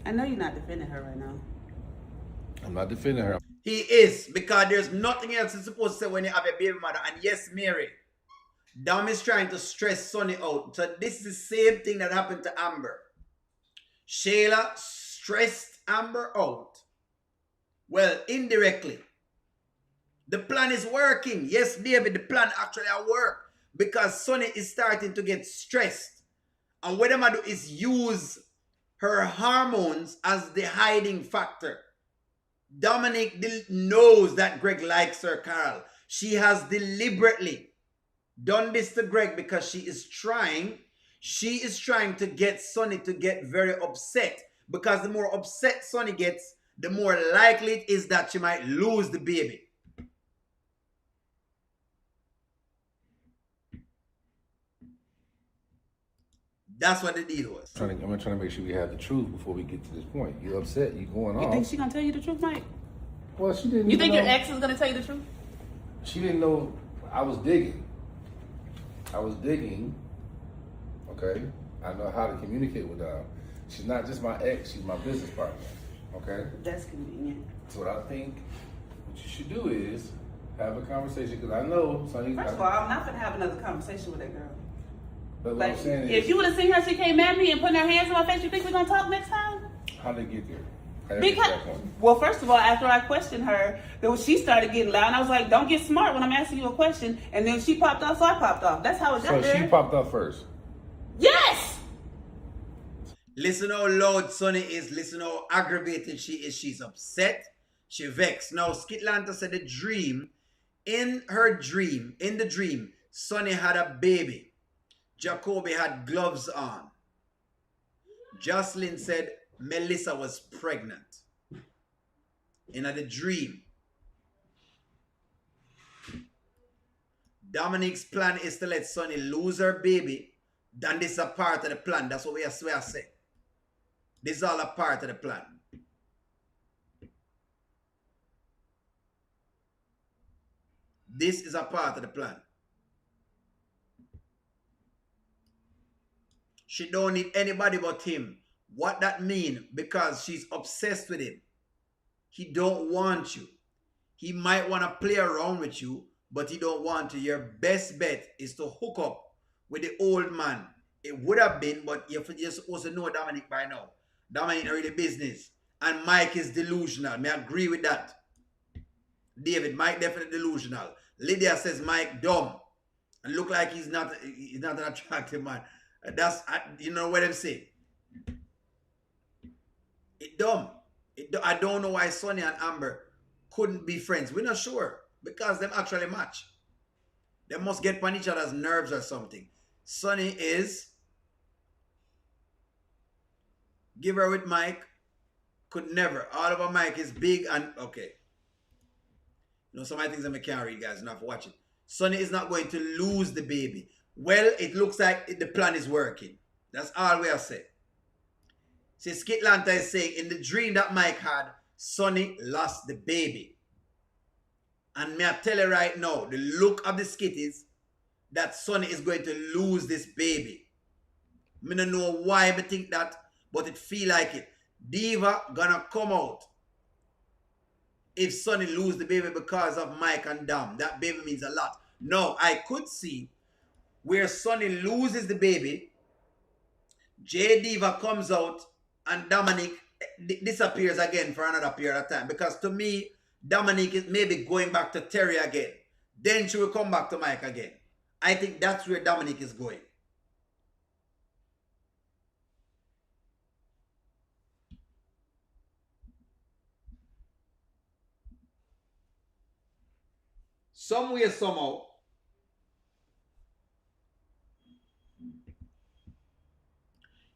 I know you're not defending her right now. I'm not defending her. He is, because there's nothing else you're supposed to say when you have a baby mother. And yes, Mary, Dom is trying to stress Sonny out. So this is the same thing that happened to Amber. Shayla stressed Amber out. Well, indirectly. The plan is working. Yes, David, the plan actually works. Because Sonny is starting to get stressed. And what I'm going to do is use her hormones as the hiding factor. Dominic knows that Greg likes her, Carol. She has deliberately done this to Greg because she is trying to get Sonny to get very upset. Because the more upset Sonny gets, the more likely it is that she might lose the baby. That's what the deal was. I'm trying to make sure we have the truth before we get to this point. You upset? You going off? You think she gonna tell you the truth, Mike? Well, she didn't. You think your know. ex is gonna tell you the truth? She didn't know. I was digging. Okay, I know how to communicate with her. She's not just my ex. She's my business partner. Okay. That's convenient. So what I think what you should do is have a conversation because I know. Sonny, First of all, I'm not gonna have another conversation with that girl. But what Like, I'm saying if is, you would have seen her, she came at me and putting her hands in my face. You think we're gonna talk next time? how they get there? How they get to Because, that point? well, first of all, after I questioned her, she started getting loud, and I was like, "Don't get smart when I'm asking you a question." And then she popped off, so I popped off. That's how it got So there. she popped up first. Yes. Listen how loud Sonny is. Listen how aggravated she is. She's upset. She vexed. Now, Skitlanta said the dream, Sonny had a baby. Jacoby had gloves on. Jocelyn said Melissa was pregnant. In the dream. Dominic's plan is to let Sonny lose her baby. Then this is a part of the plan. That's what we are saying. This is all a part of the plan. This is a part of the plan. She don't need anybody but him. What that mean? Because she's obsessed with him. He don't want you. He might want to play around with you, but he don't want you. Your best bet is to hook up with the old man. It would have been, but you're supposed to know Dominic by now. Dominic is really business. And Mike is delusional. May I agree with that? David, Mike definitely delusional. Lydia says Mike dumb. And look like he's not an attractive man. That's, you know what I'm saying? It dumb. I don't know why Sonny and Amber couldn't be friends. We're not sure. Because them actually match. They must get on each other's nerves or something. Sonny is give her with Mike. Could never. All over Mike is big and okay. You know, some of the things I can't read, guys. Enough watch it. Sonny is not going to lose the baby. Well, it looks like the plan is working. That's all we are saying. See, Skitlanta is saying in the dream that Mike had, Sonny lost the baby. And may I tell you right now, the look of the skit is that Sonny is going to lose this baby. I don't know why I think that, but it feel like it. Diva gonna come out if Sonny lose the baby because of Mike and Dom. That baby means a lot. No, I could see where Sonny loses the baby, J Diva comes out, and Dominic disappears again for another period of time. Because to me, Dominic is maybe going back to Terry again. Then she will come back to Mike again. I think that's where Dominic is going. Somewhere, somehow,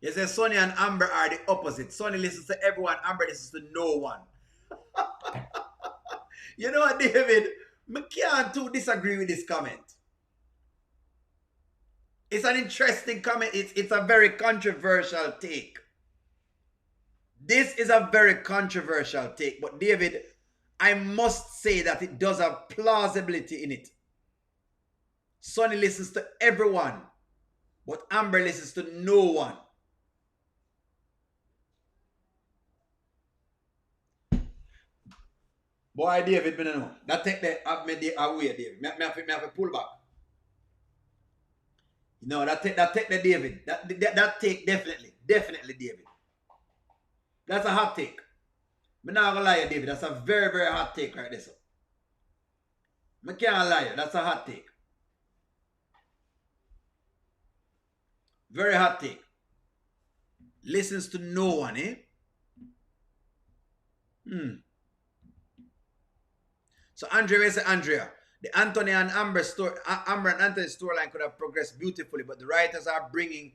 you say Sonny and Amber are the opposite. Sonny listens to everyone, Amber listens to no one. You know what, David? I can't too disagree with this comment. It's an interesting comment. It's a very controversial take. This is a very controversial take. But David, I must say that it does have plausibility in it. Sonny listens to everyone, but Amber listens to no one. Boy, David, me no know. That take the away, David. Me have to pull back. No, that take the David. That take definitely David. That's a hot take. Me not gonna lie, David. That's a very, very hot take right there. So. Me can't lie. That's a hot take. Very hot take. Listens to no one, eh? So Andrea say Andrea. The Anthony and Amber and Anthony storyline could have progressed beautifully, but the writers are bringing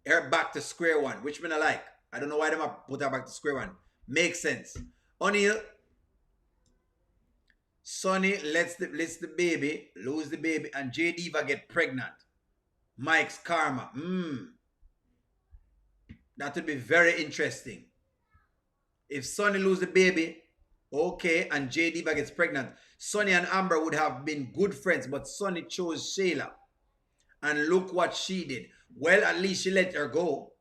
her back to square one, which me not like. I don't know why they have put her back to square one. Makes sense. O'Neal, Sonny lets the baby, lose the baby, and J Diva get pregnant. Mike's karma. That would be very interesting. If Sonny lose the baby, okay, and J Diva gets pregnant, Sonny and Amber would have been good friends, but Sonny chose Shayla. And look what she did. Well, at least she let her go.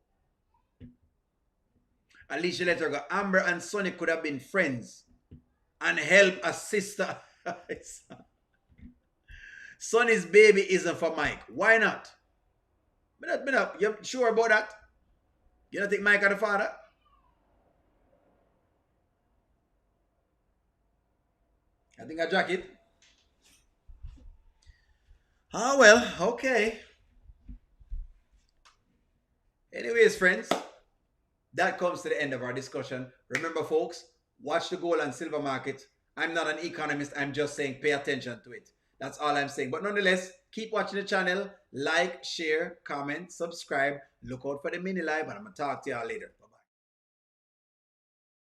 At least she let her go. Amber and Sonny could have been friends and help a sister. Sonny's baby isn't for Mike. Why not? You sure about that? You don't think Mike are the father? I think I jack it. Ah, well, okay. Anyways, friends, that comes to the end of our discussion. Remember, folks, watch the gold and silver market. I'm not an economist. I'm just saying pay attention to it. That's all I'm saying. But nonetheless, keep watching the channel. Like, share, comment, subscribe. Look out for the mini live, and I'm going to talk to y'all later.